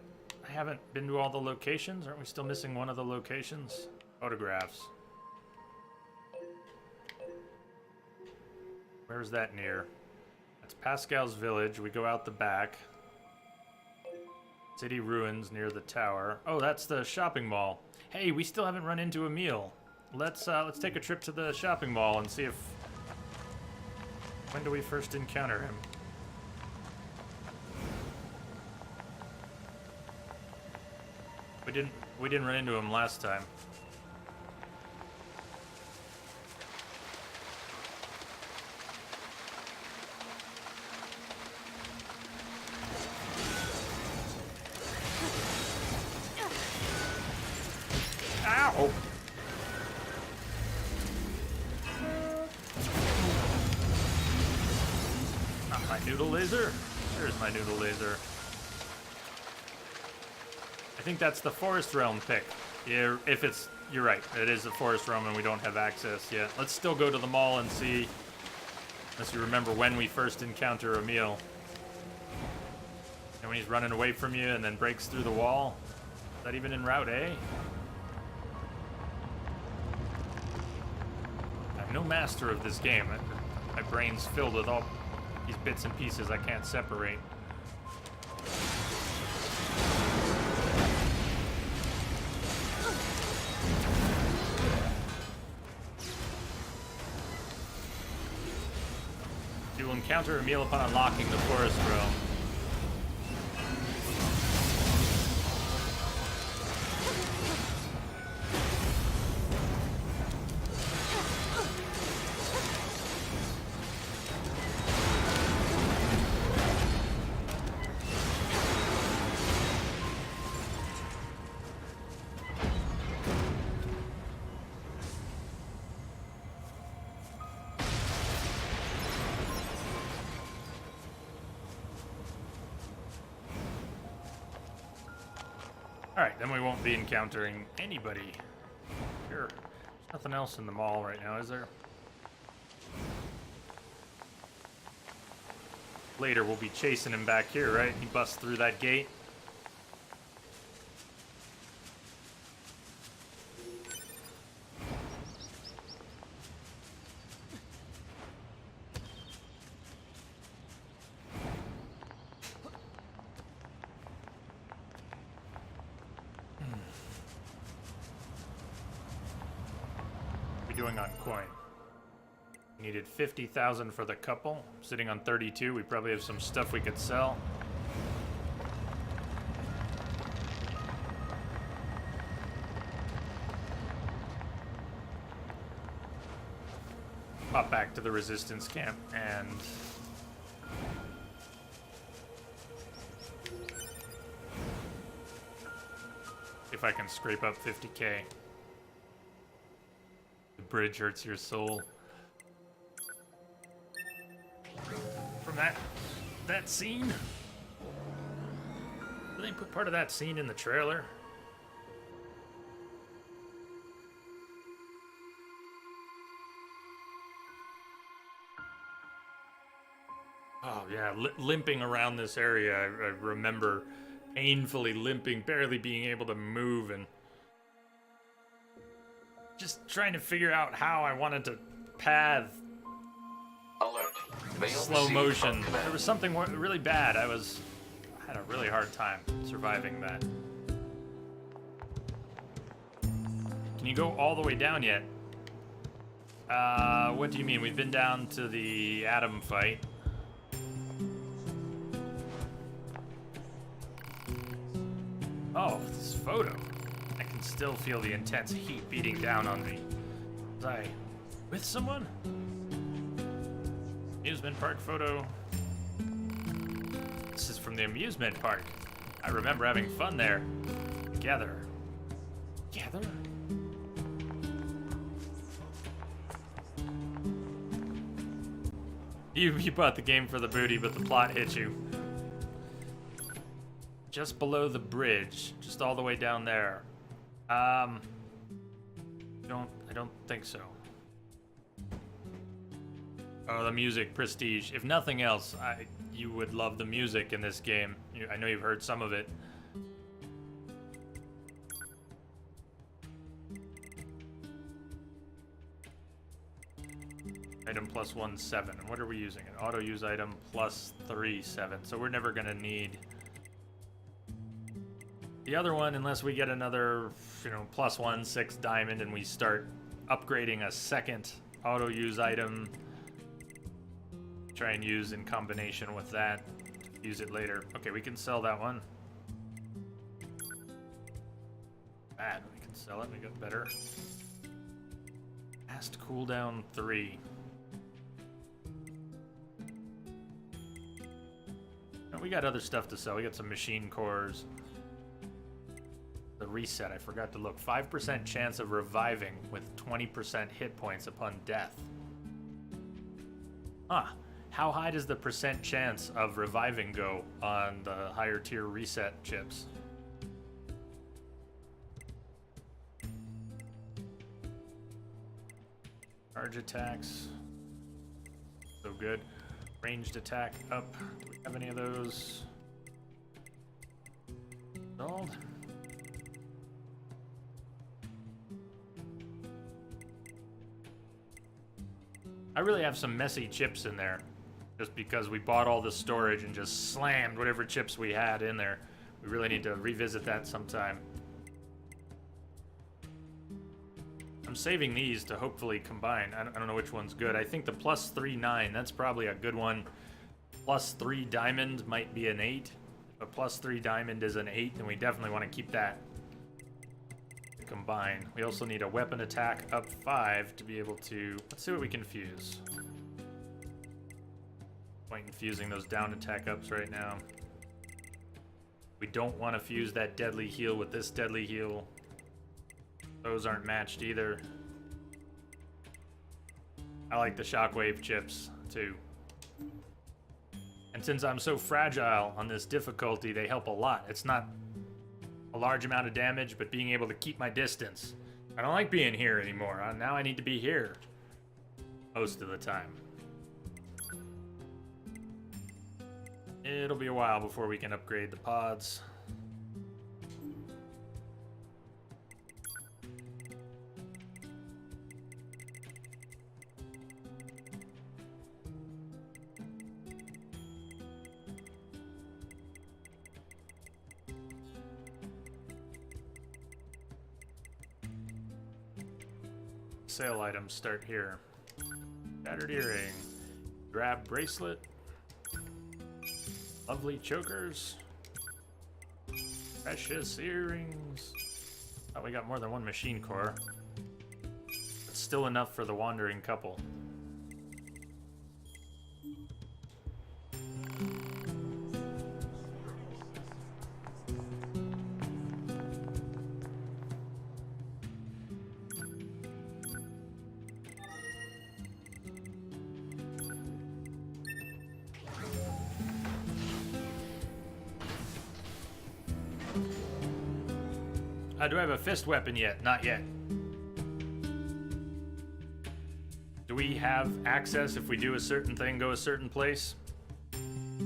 I haven't been to all the locations. Aren't we still missing one of the locations? Photographs. Where's that near? That's Pascal's village. We go out the back. City ruins near the tower. Oh, that's the shopping mall. Hey, we still haven't run into Emil. Let's take a trip to the shopping mall and see if... When do we first encounter him? We didn't run into him last time. Ow! Not my noodle laser. There's my noodle laser. I think that's the Forest Realm pick. Yeah, if it's... You're right. It is the Forest Realm and we don't have access yet. Let's still go to the mall and see... Unless you remember when we first encounter Emil. And when he's running away from you and then breaks through the wall. Is that even in Route A? I'm no master of this game. My brain's filled with all these bits and pieces I can't separate. You will encounter Emil upon unlocking the Forest Realm. Alright, then we won't be encountering anybody. Sure. There's nothing else in the mall right now, is there? Later we'll be chasing him back here, right? He busts through that gate. Doing on coin. Needed 50,000 for the couple. Sitting on 32. We probably have some stuff we could sell. pop back to the resistance camp and if I can scrape up 50k. The bridge hurts your soul. From that scene? Did they put part of that scene in the trailer? Oh yeah, limping around this area. I remember painfully limping, barely being able to move, and just trying to figure out how I wanted to path Alert. Mail slow received motion. from command. There was something really bad. I had a really hard time surviving that. Can you go all the way down yet? What do you mean? We've been down to the atom fight. Oh, this photo. I can still feel the intense heat beating down on me. Was I with someone? Amusement park photo. This is from the amusement park. I remember having fun there. Together. Together? You bought the game for the booty, but the plot hit you. Just below the bridge, just all the way down there. I don't think so. Oh, the music, Prestige. If nothing else, you would love the music in this game. I know you've heard some of it. Item plus 1, 7. And what are we using? An auto use item plus 3, 7. So we're never gonna need the other one unless we get another, plus 1, 6 diamond and we start upgrading a second auto use item. Try and use in combination with that. Use it later. Okay, we can sell that one. Bad, we can sell it. We got better. Fast cooldown 3. No, we got other stuff to sell. We got some machine cores. The reset, I forgot to look. 5% chance of reviving with 20% hit points upon death. Huh. How high does the percent chance of reviving go on the higher tier reset chips? Charge attacks. So good. Ranged attack up. Do we have any of those? Installed? I really have some messy chips in there. Just because we bought all the storage and just slammed whatever chips we had in there. We really need to revisit that sometime. I'm saving these to hopefully combine. I don't know which one's good. I think the plus 3, 9, that's probably a good one. Plus 3 diamond might be an 8. But plus 3 diamond is an 8, and we definitely want to keep that to combine. We also need a weapon attack up 5 to be able to... Let's see what we can fuse. Point in fusing those down attack ups right now. We don't want to fuse that deadly heal with this deadly heal. Those aren't matched either. I like the shockwave chips too. And since I'm so fragile on this difficulty, they help a lot. It's not a large amount of damage, but being able to keep my distance. I don't like being here anymore. Now I need to be here most of the time. It'll be a while before we can upgrade the pods. Sale items start here. Battered earring. Grab bracelet. Lovely chokers. Precious earrings. Oh, we got more than one machine core. It's still enough for the wandering couple. Do I have a fist weapon yet? Not yet. Do we have access if we do a certain thing, go a certain place?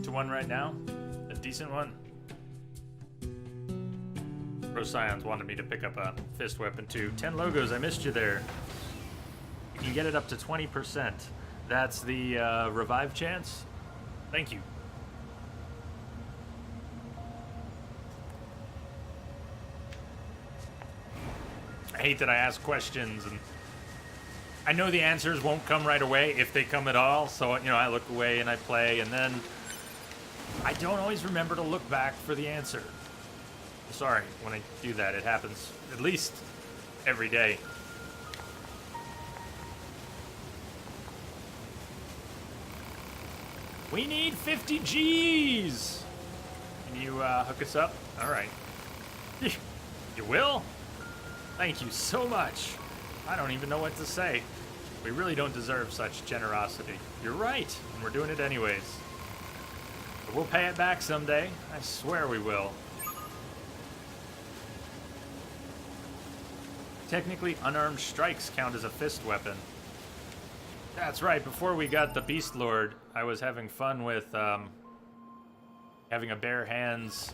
To one right now? A decent one? Procyon wanted me to pick up a fist weapon too. 10 logos, I missed you there. You can get it up to 20%. That's the revive chance? Thank you. I hate that I ask questions and I know the answers won't come right away if they come at all. So, you know, I look away and I play and then I don't always remember to look back for the answer. I'm sorry when I do that. It happens at least every day. We need 50 G's. Can you hook us up? All right. You will? Thank you so much. I don't even know what to say. We really don't deserve such generosity. You're right, and we're doing it anyways. But we'll pay it back someday. I swear we will. Technically, unarmed strikes count as a fist weapon. That's right, before we got the Beast Lord, I was having fun with having a bare hands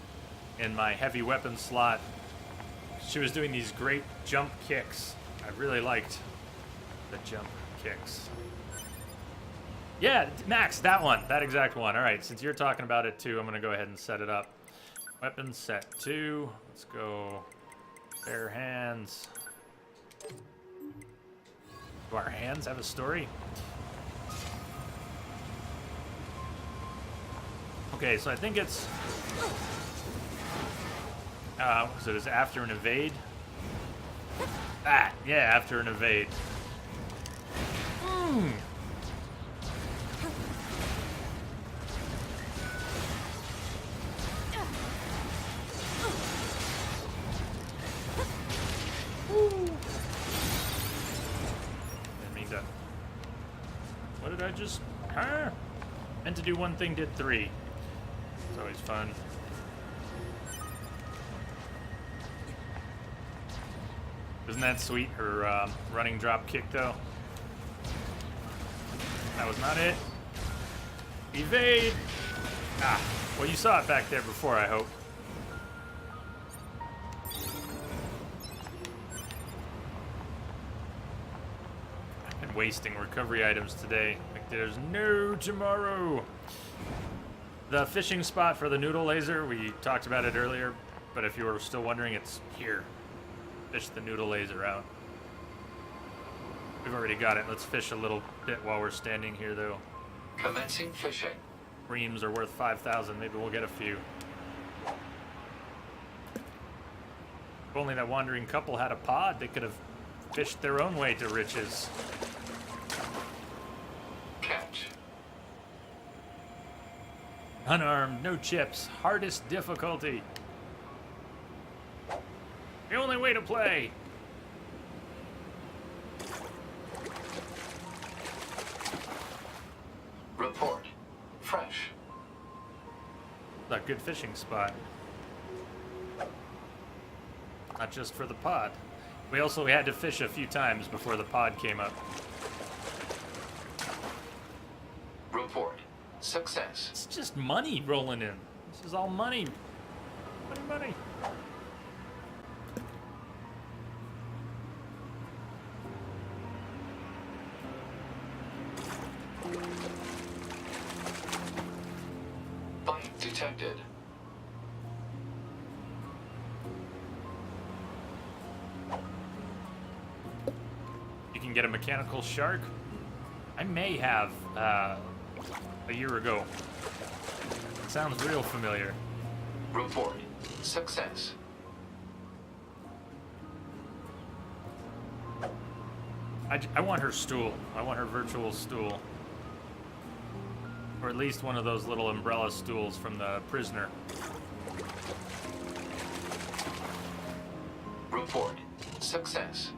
in my heavy weapon slot. She was doing these great jump kicks. I really liked the jump kicks. Yeah, Max, that one, that exact one. All right, since you're talking about it too, I'm gonna go ahead and set it up. Weapon set 2. Let's go bare hands. Do our hands have a story? Okay, so I think it's so it's after an evade. Ah, yeah, after an evade. Didn't mean to. What did I just? Meant to do one thing, did 3. It's always fun. Isn't that sweet, her running drop kick, though? That was not it. Evade! Ah, well, you saw it back there before, I hope. I've been wasting recovery items today. Like there's no tomorrow. The fishing spot for the noodle laser, we talked about it earlier, but if you were still wondering, it's here. Fish the noodle laser out. We've already got it. Let's fish a little bit while we're standing here, though. Commencing fishing. Reams are worth 5,000. Maybe we'll get a few. If only that wandering couple had a pod, they could have fished their own way to riches. Catch. Unarmed, no chips, hardest difficulty. The only way to play. Report. Fresh. A good fishing spot. Not just for the pod. We also had to fish a few times before the pod came up. Report. Success. It's just money rolling in. This is all money. Money. Bite detected. You can get a mechanical shark. I may have a year ago. It sounds real familiar. Report. Success. I want her stool. I want her virtual stool. Or at least one of those little umbrella stools from the prisoner. Report. Success.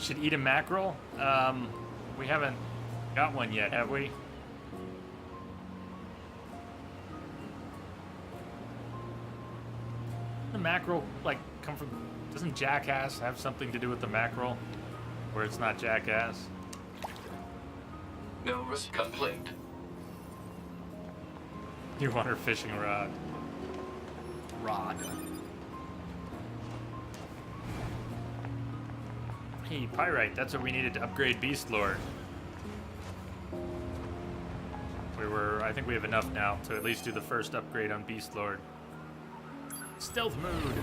Should eat a mackerel. We haven't got one yet, have we? The mackerel, like, come from... Doesn't Jackass have something to do with the mackerel? Where it's not Jackass? No risk complete. You want her fishing rod. Hey, Pyrite, that's what we needed to upgrade Beast Lord. I think we have enough now to at least do the first upgrade on Beast Lord. Stealth mode.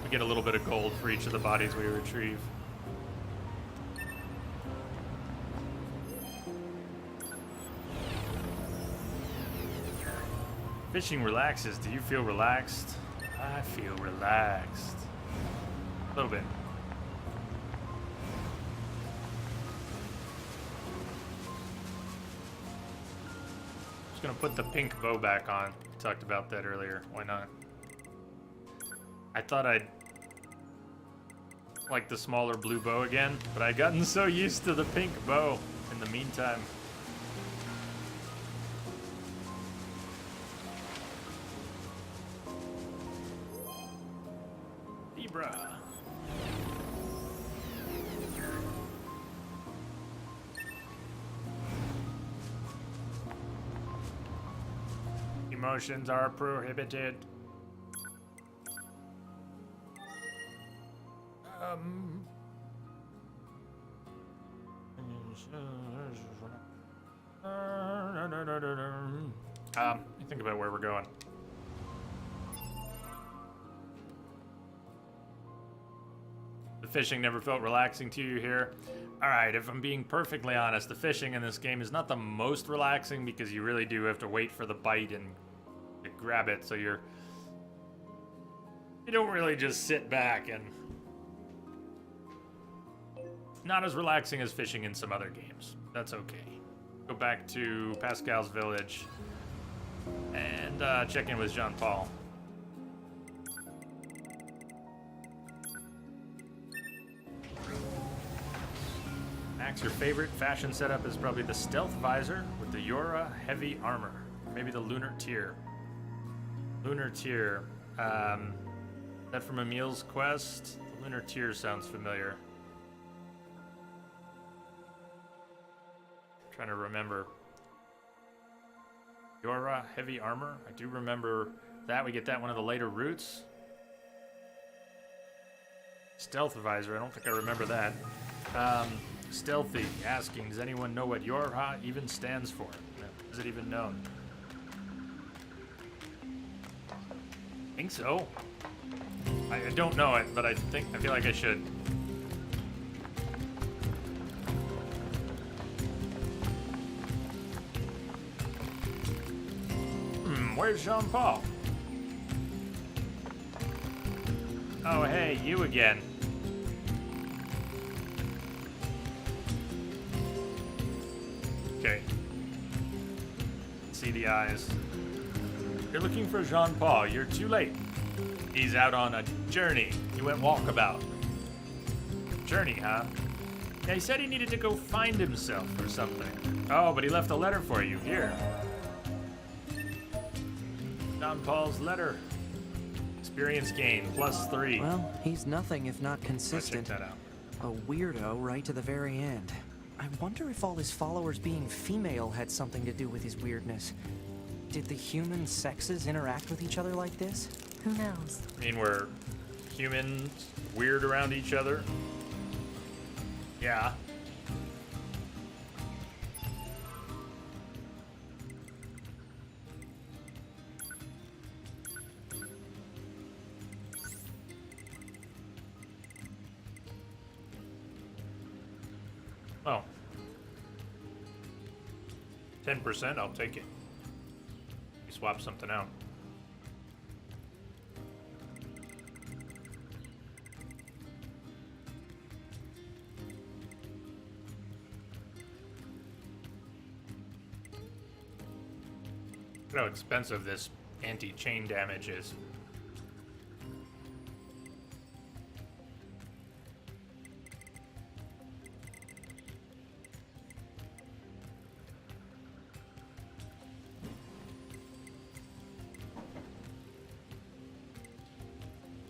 We get a little bit of gold for each of the bodies we retrieve. Fishing relaxes. Do you feel relaxed? I feel relaxed. A little bit. Just gonna put the pink bow back on. We talked about that earlier. Why not? I thought I'd like the smaller blue bow again, but I'd gotten so used to the pink bow in the meantime. Zebra. Emotions are prohibited. Think about where we're going. The fishing never felt relaxing to you here. Alright, if I'm being perfectly honest, the fishing in this game is not the most relaxing because you really do have to wait for the bite and grab it, so you don't really just sit back, and not as relaxing as fishing in some other games. That's okay. Go back to Pascal's village and check in with Jean-Paul. Max, your favorite fashion setup is probably the stealth visor with the Yora heavy armor. Maybe the lunar tier. Lunar tier. That from Emil's quest? The lunar tier sounds familiar. I'm trying to remember. Yora heavy armor. I do remember that. We get that one of the later routes. Stealth visor. I don't think I remember that. Stealthy, asking, does anyone know what Yorha even stands for? Is it even known? I think so. I don't know it, but I feel like I should. Where's Jean-Paul? Oh, hey, you again. Okay. See the eyes. You're looking for Jean-Paul. You're too late. He's out on a journey. He went walkabout. Journey, huh? Yeah, he said he needed to go find himself or something. Oh, but he left a letter for you. Here. Jean-Paul's letter. Experience gain, +3. Well, he's nothing if not consistent. Check that out. A weirdo right to the very end. I wonder if all his followers being female had something to do with his weirdness. Did the human sexes interact with each other like this? Who knows? I mean, we're humans weird around each other? Yeah. Oh. 10%, I'll take it. You swap something out. Look how expensive this anti-chain damage is.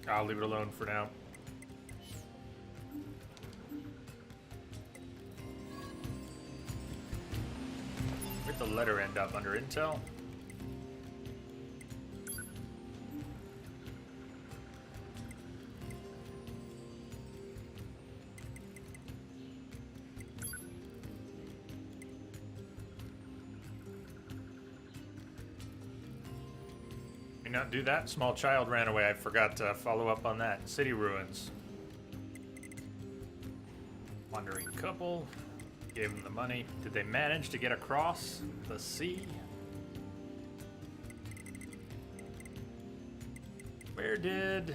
I'll leave it alone for now. Where'd the letter end up? Under Intel? Not do that. Small child ran away. I forgot to follow up on that. City ruins. Wandering couple. Gave them the money. Did they manage to get across the sea? Where did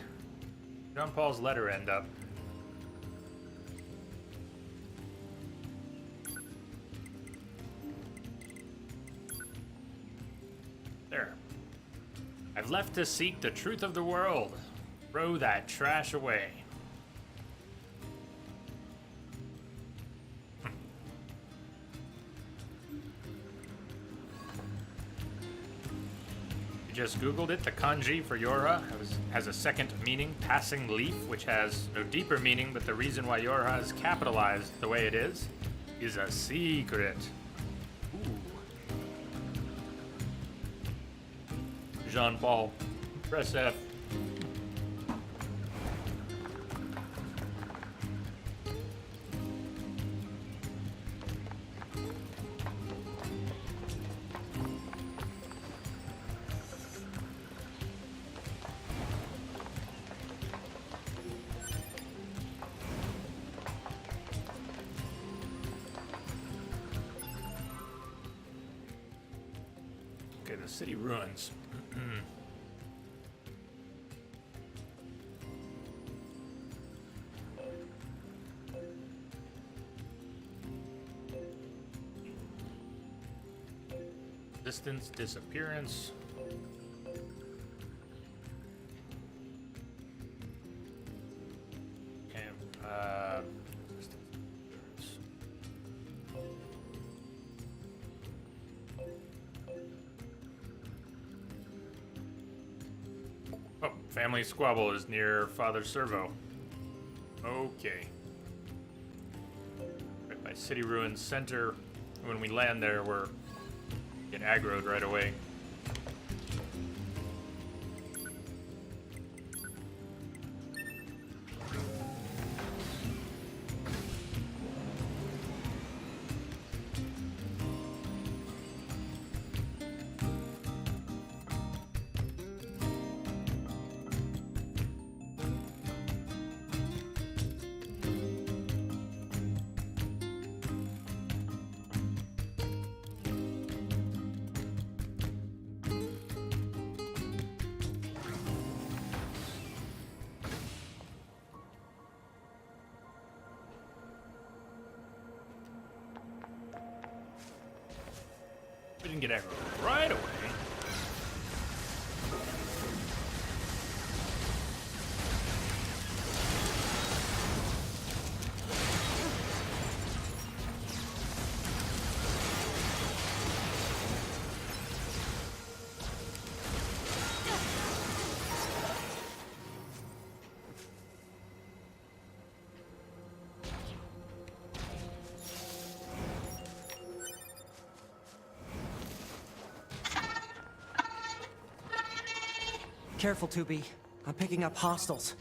John Paul's letter end up? There. I've left to seek the truth of the world. Throw that trash away. You just Googled it. The kanji for Yorha has a second meaning, passing leaf, which has no deeper meaning, but the reason why Yorha is capitalized the way it is a secret. Jean-Paul, press F. Okay, the city ruins. Distance, disappearance. Okay, distance, disappearance. Oh, family squabble is near Father Servo. Okay. Right by City Ruins Center. When we land there, we're get aggroed right away. We didn't get aggroed right away. Careful, 2B. I'm picking up hostiles.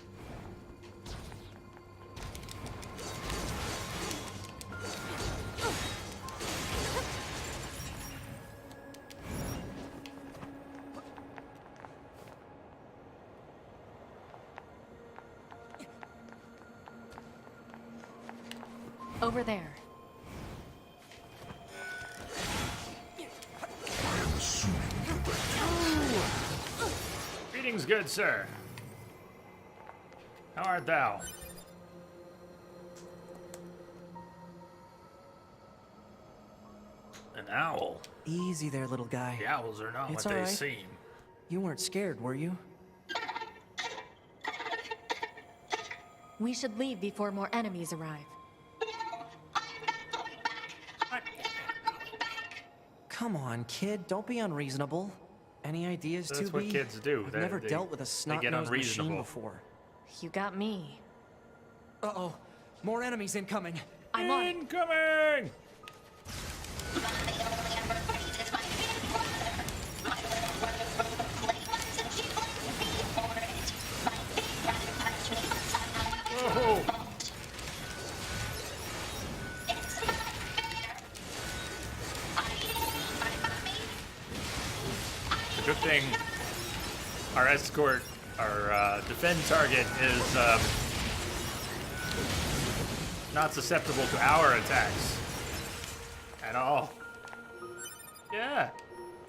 Over there. Greetings, good sir. How art thou? An owl. Easy there, little guy. The owls are not It's what all they right. seem. You weren't scared, were you? We should leave before more enemies arrive. Come on, kid, don't be unreasonable. Any ideas, 2B? That's what kids do. I've They- never they- dealt with a they get snot-nosed machine unreasonable. before. You got me. Uh-oh, more enemies incoming. I'm on it. Incoming! Oh! Good thing our escort, our defend target is not susceptible to our attacks at all. Yeah.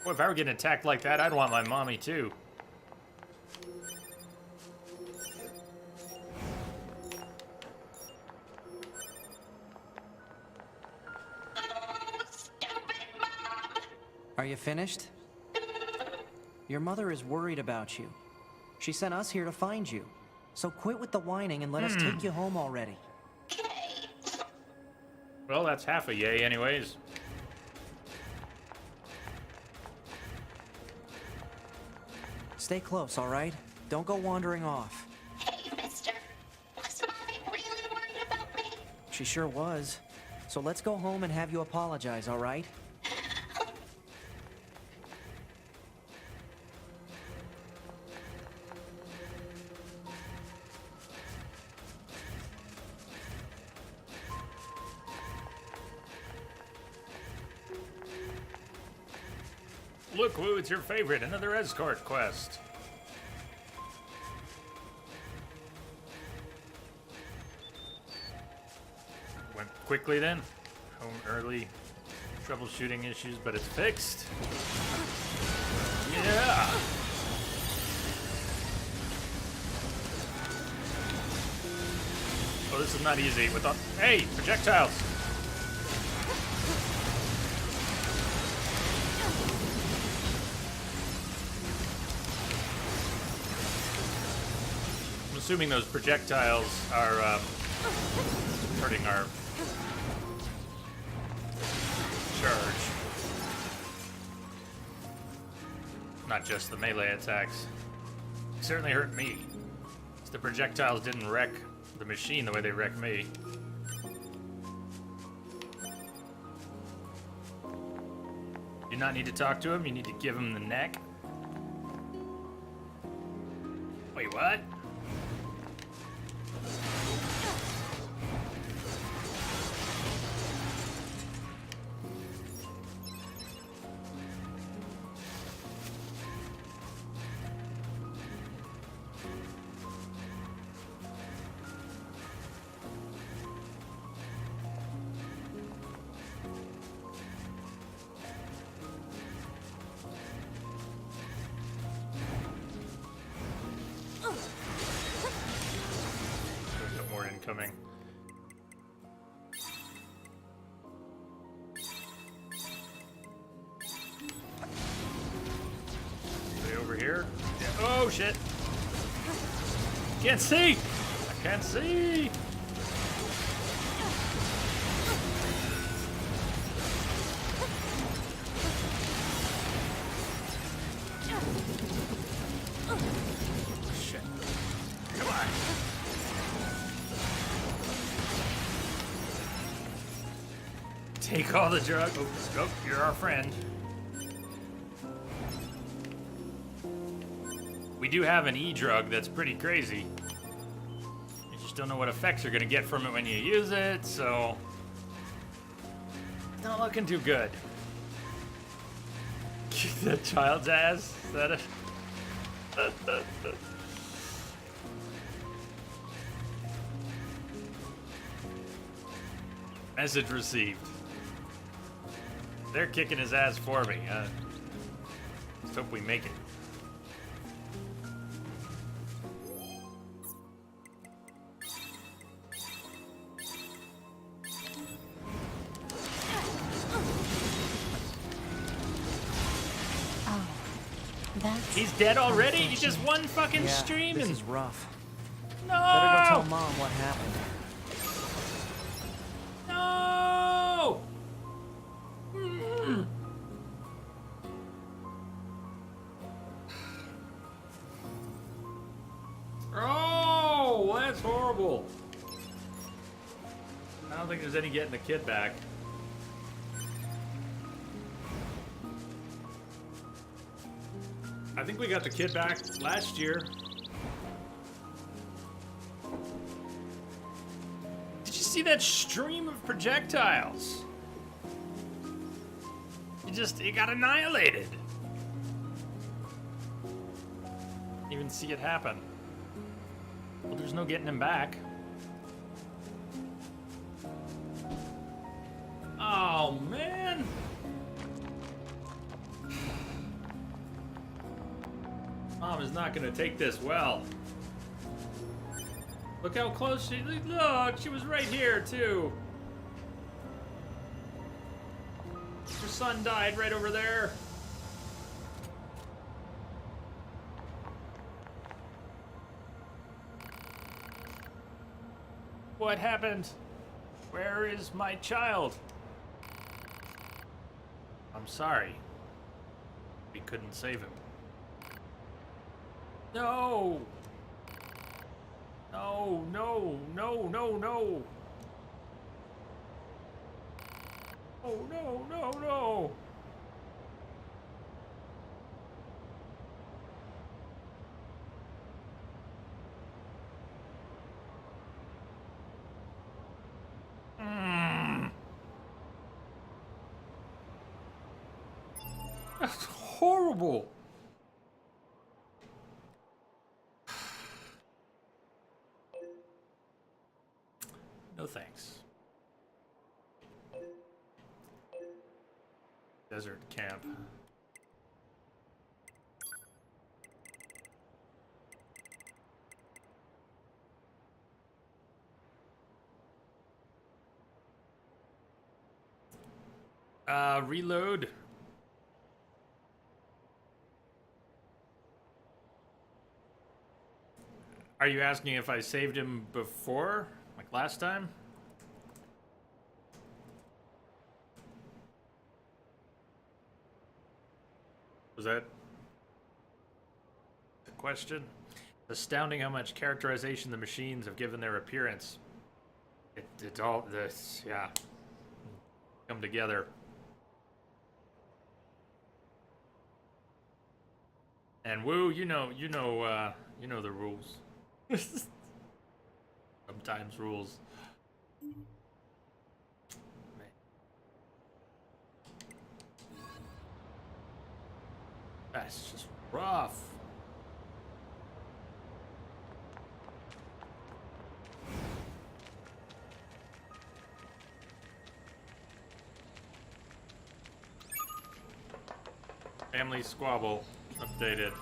Well, if I were getting attacked like that, I'd want my mommy too. Are you finished? Your mother is worried about you. She sent us here to find you. So quit with the whining and let us take you home already. Well, that's half a yay anyways. Stay close, all right? Don't go wandering off. Hey, mister. Was Mommy really worried about me? She sure was. So let's go home and have you apologize, all right? Look, Woo, it's your favorite, another escort quest. Went quickly then. Home early. Troubleshooting issues, but it's fixed. Yeah! Oh, this is not easy with the... Hey, projectiles! I'm assuming those projectiles are hurting our charge. Not just the melee attacks. It certainly hurt me. The projectiles didn't wreck the machine the way they wreck me. You do not need to talk to him, you need to give him the neck. Wait, what? There's more incoming. Are they over here? Yeah. Oh shit! Can't see! I can't see! Shit. Come on. Take all the drugs. Oh, you're our friend. We do have an E-drug that's pretty crazy. You just don't know what effects you're gonna get from it when you use it, so... Not looking too good. Kick that child's ass? Is that it? Message received. They're kicking his ass for me. Let's hope we make it. That's He's dead already? You just unfortunate. one fucking Yeah, stream this and is rough. no. Better go tell Mom what happened. No. Mm. Oh, that's horrible. I don't think there's any getting the kid back. I think we got the kid back last year. Did you see that stream of projectiles? It got annihilated. Even see it happen. Well, there's no getting him back. Oh, man. Mom is not going to take this well. Look how close she... Look, she was right here, too. Her son died right over there. What happened? Where is my child? I'm sorry. We couldn't save him. No! No, no, no, no, no! Oh, no, no, no! That's horrible! No thanks. Desert camp. Reload. Are you asking if I saved him before? Like last time? Was that the question? Astounding how much characterization the machines have given their appearance. It's all this, yeah. Come together. And Woo, you know the rules. Sometimes rules. That's just rough. Family squabble updated.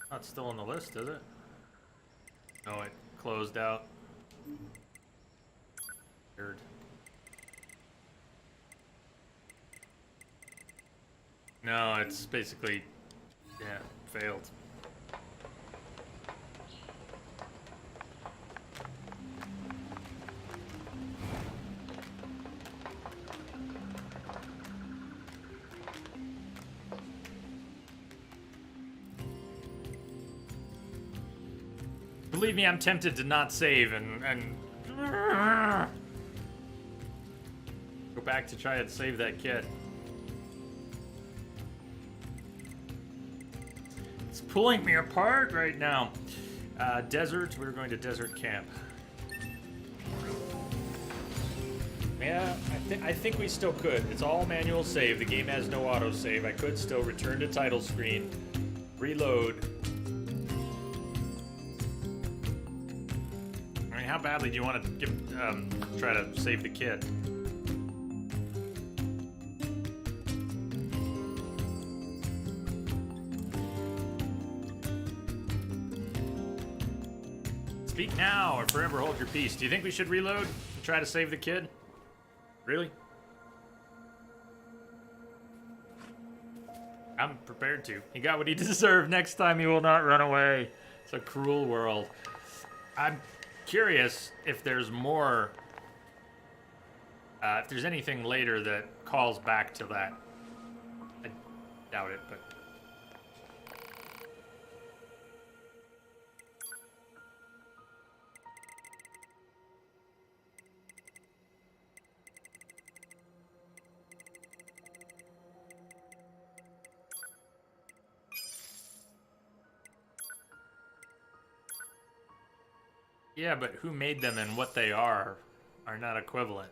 Not still on the list, is it? No, it closed out. Weird. No, it's basically, yeah, failed. Believe me, I'm tempted to not save and go back to try and save that kid. It's pulling me apart right now. Desert, we're going to desert camp. Yeah, I think we still could. It's all manual save. The game has no auto save. I could still return to title screen, reload. I mean, how badly do you want to try to save the kid? Speak now or forever hold your peace. Do you think we should reload and try to save the kid? Really? I'm prepared to. He got what he deserved. Next time he will not run away. It's a cruel world. I'm curious if there's more, if there's anything later that calls back to that. I doubt it, but... Yeah, but who made them and what they are not equivalent.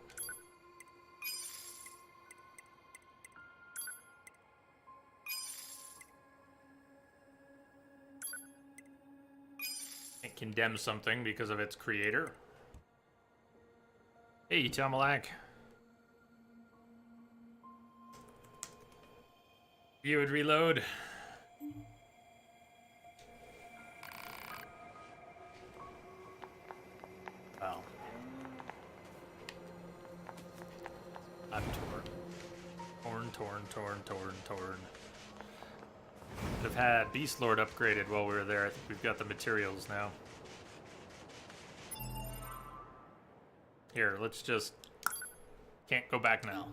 Can't condemn something because of its creator. Hey, Tomalak. You would reload. Well, I'm torn. Could have had Beast Lord upgraded while we were there. I think we've got the materials now. Here, let's just... Can't go back now.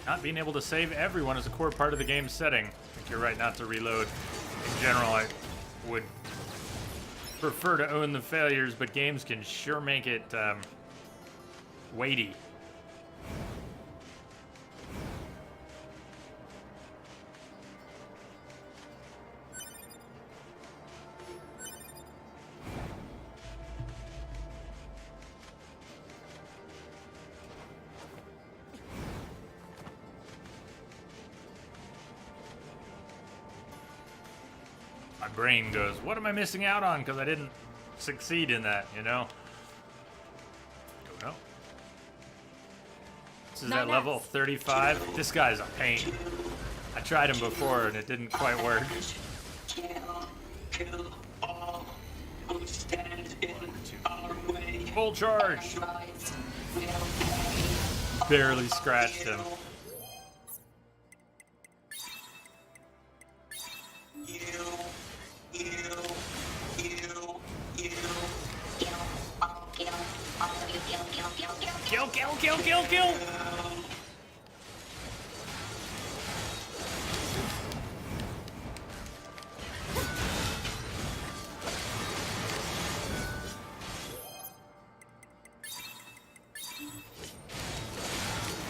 Not being able to save everyone is a core part of the game's setting. I think you're right not to reload. In general, I would prefer to own the failures, but games can sure make it weighty. My brain goes, what am I missing out on? Because I didn't succeed in that, you know? Don't know. This is at level 35. This guy's a pain. I tried him before and it didn't quite work. Kill all who stand in our way. Full charge! Barely scratched him. Kill!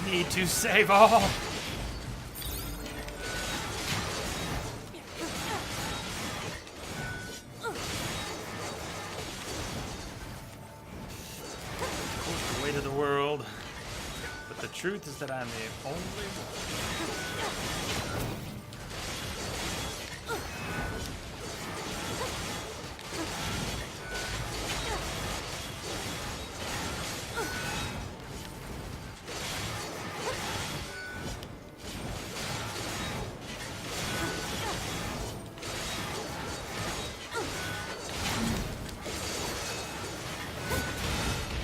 Need to save all. The weight of the world. But the truth is that I'm the only one.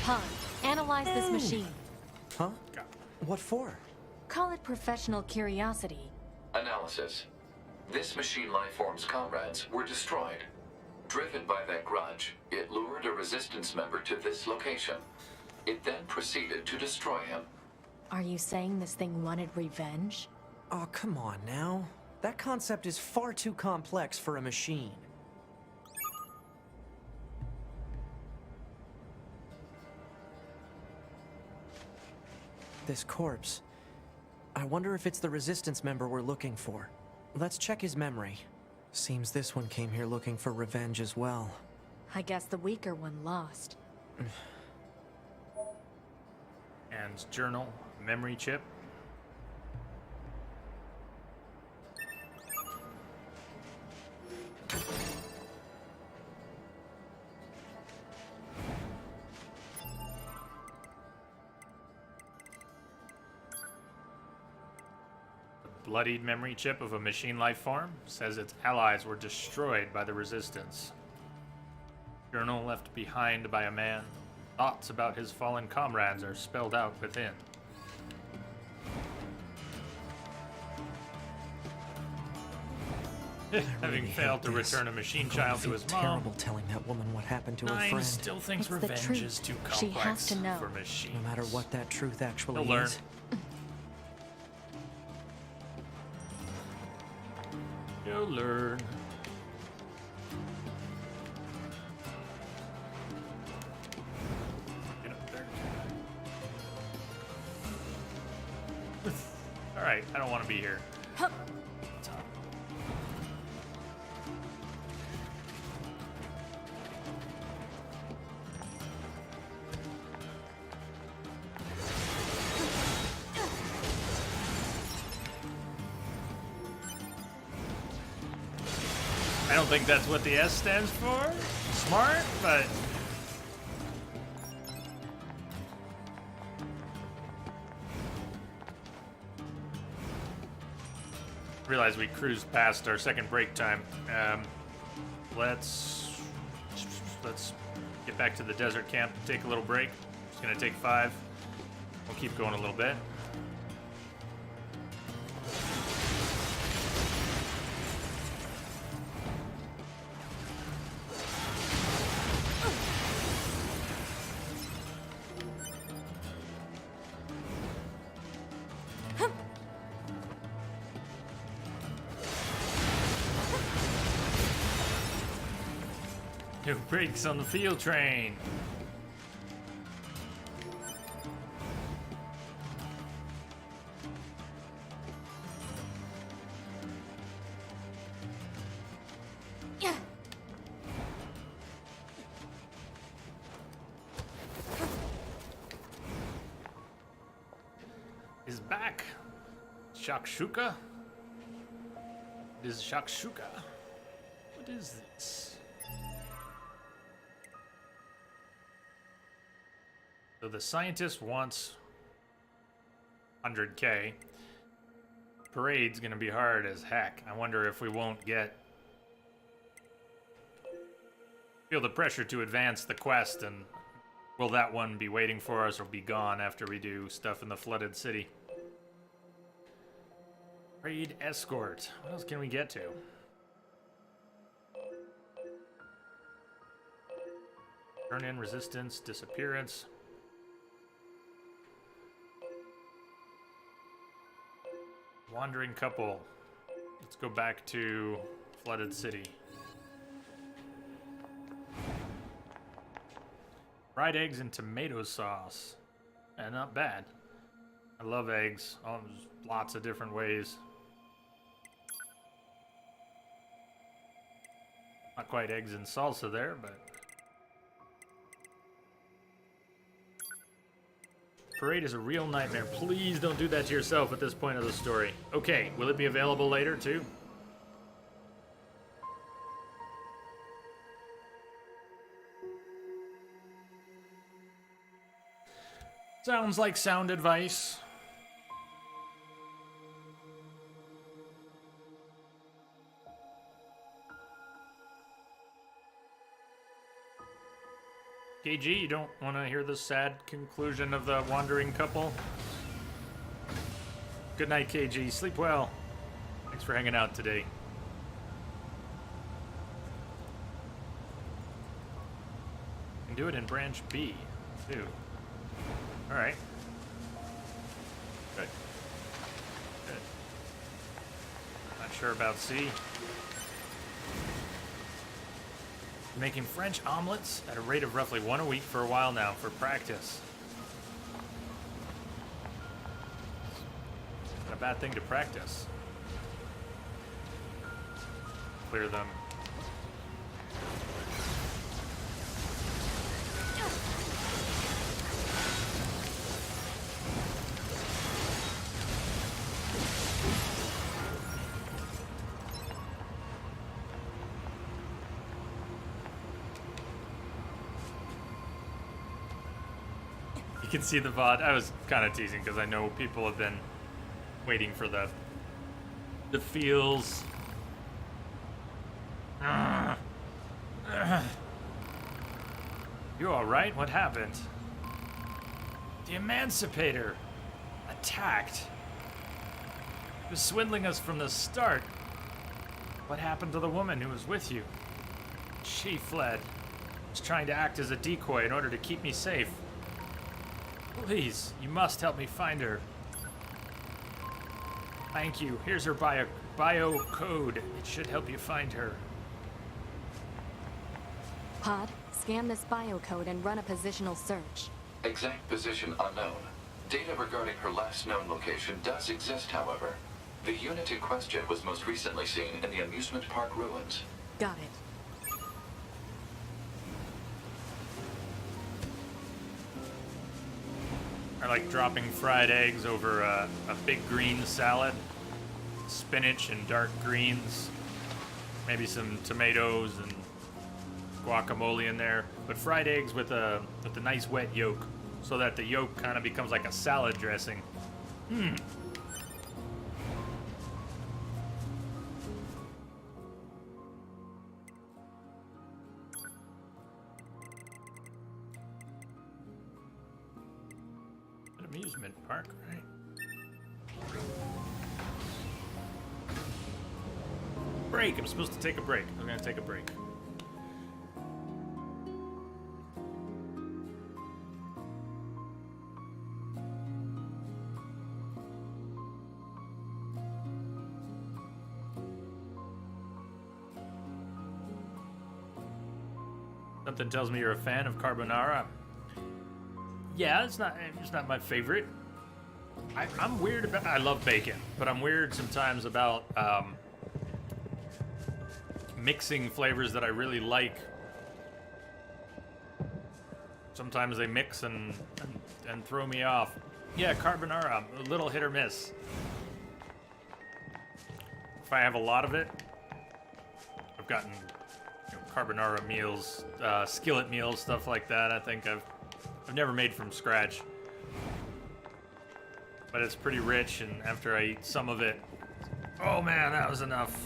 Han, analyze this machine. Huh? What for? Call it professional curiosity. Analysis. This machine lifeform's comrades were destroyed. Driven by that grudge, it lured a resistance member to this location. It then proceeded to destroy him. Are you saying this thing wanted revenge? Oh, come on now. That concept is far too complex for a machine. This corpse. I wonder if it's the resistance member we're looking for. Let's check his memory. Seems this one came here looking for revenge as well. I guess the weaker one lost. And journal, Memory chip. Bloodied memory chip of a machine life form says its allies were destroyed by the Resistance. Journal left behind by a man. Thoughts about his fallen comrades are spelled out within. Having failed to return a machine child to his mom, terrible telling that woman what happened to her Nine friend. still thinks It's the revenge truth. is too She complex has to know. for machines. No matter what that truth actually He'll learn. is. You'll learn. Get up there. Alright, I don't want to be here. I don't think that's what the S stands for. Smart, but... Realize we cruised past our second break time. Let's get back to the desert camp, take a little break. It's gonna take 5. We'll keep going a little bit. New brakes on the field train. Yeah. Is back. Shakshuka? It is shakshuka. What is this? So the scientist wants 100K. Parade's gonna be hard as heck. I wonder if we won't feel the pressure to advance the quest, and will that one be waiting for us or be gone after we do stuff in the flooded city? Raid escort. What else can we get to? Turn in resistance, disappearance. Wandering couple. Let's go back to flooded city. Fried eggs and tomato sauce. Not bad. I love eggs. There's lots of different ways. Not quite eggs and salsa there, but... Parade is a real nightmare. Please don't do that to yourself at this point of the story. Okay, will it be available later, too? Sounds like sound advice. KG, you don't want to hear the sad conclusion of the wandering couple? Good night, KG. Sleep well. Thanks for hanging out today. You can do it in branch B, too. Alright. Good. Good. Not sure about C. Making French omelets at a rate of roughly 1 a week for a while now for practice. Not a bad thing to practice. Clear them. can see the VOD. I was kind of teasing because I know people have been waiting for the feels. You all right? What happened? The Emancipator attacked. He was swindling us from the start. What happened to the woman who was with you? She fled. Was trying to act as a decoy in order to keep me safe. Please, you must help me find her. Thank you. Here's her bio code. It should help you find her. Pod, scan this biocode and run a positional search. Exact position unknown. Data regarding her last known location does exist, however. The unit in question was most recently seen in the amusement park ruins. Got it. I like dropping fried eggs over a big green salad, spinach and dark greens, maybe some tomatoes and guacamole in there, but fried eggs with a nice wet yolk, so that the yolk kind of becomes like a salad dressing. An amusement park, right? Break. I'm supposed to take a break. I'm gonna take a break. Something tells me you're a fan of carbonara. Yeah, it's not my favorite. I'm weird about. I love bacon, but I'm weird sometimes about mixing flavors that I really like. Sometimes they mix and throw me off. Yeah, carbonara, a little hit or miss. If I have a lot of it, I've gotten carbonara meals, skillet meals, stuff like that. I think I've never made from scratch, but it's pretty rich. And after I eat some of it, oh man, that was enough.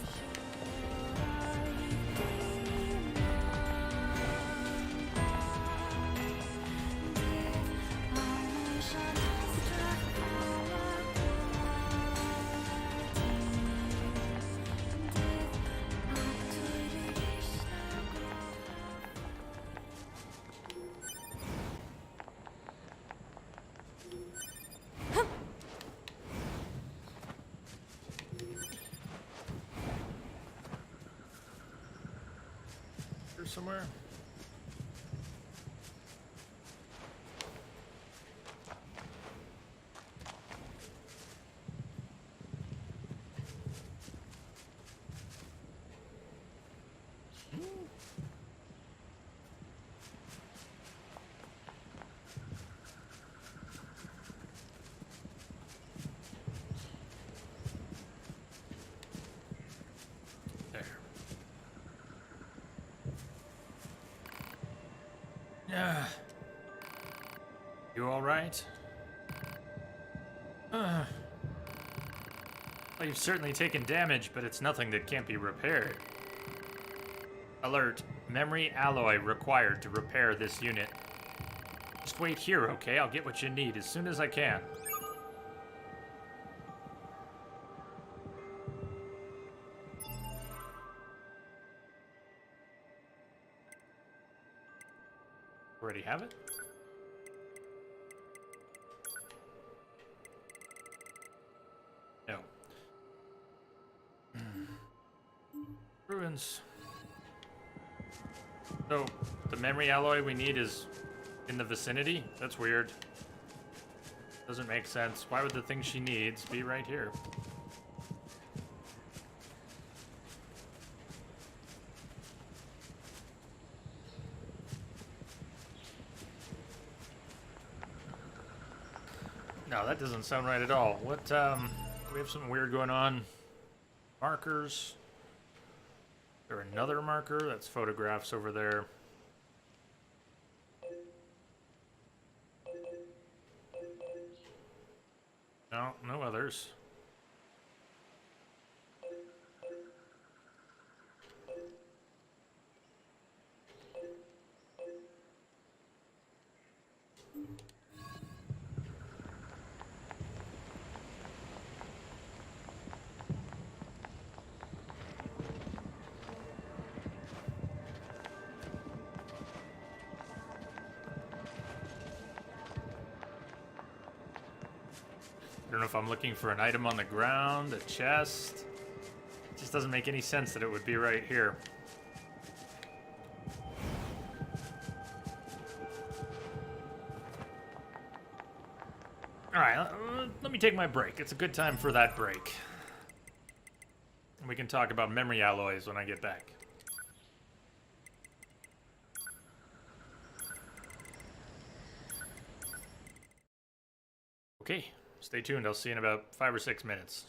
Somewhere. You all right? Well, you've certainly taken damage, but it's nothing that can't be repaired. Alert. Memory alloy required to repair this unit. Just wait here, okay? I'll get what you need as soon as I can. Already have it? No. Ruins. So, the memory alloy we need is in the vicinity? That's weird. Doesn't make sense. Why would the thing she needs be right here? No, that doesn't sound right at all. What, we have something weird going on. Markers. Is there another marker? That's photographs over there. stairs. I don't know if I'm looking for an item on the ground, a chest. It just doesn't make any sense that it would be right here. Alright, let me take my break. It's a good time for that break. We can talk about memory alloys when I get back. Okay, stay tuned. I'll see you in about 5 or 6 minutes.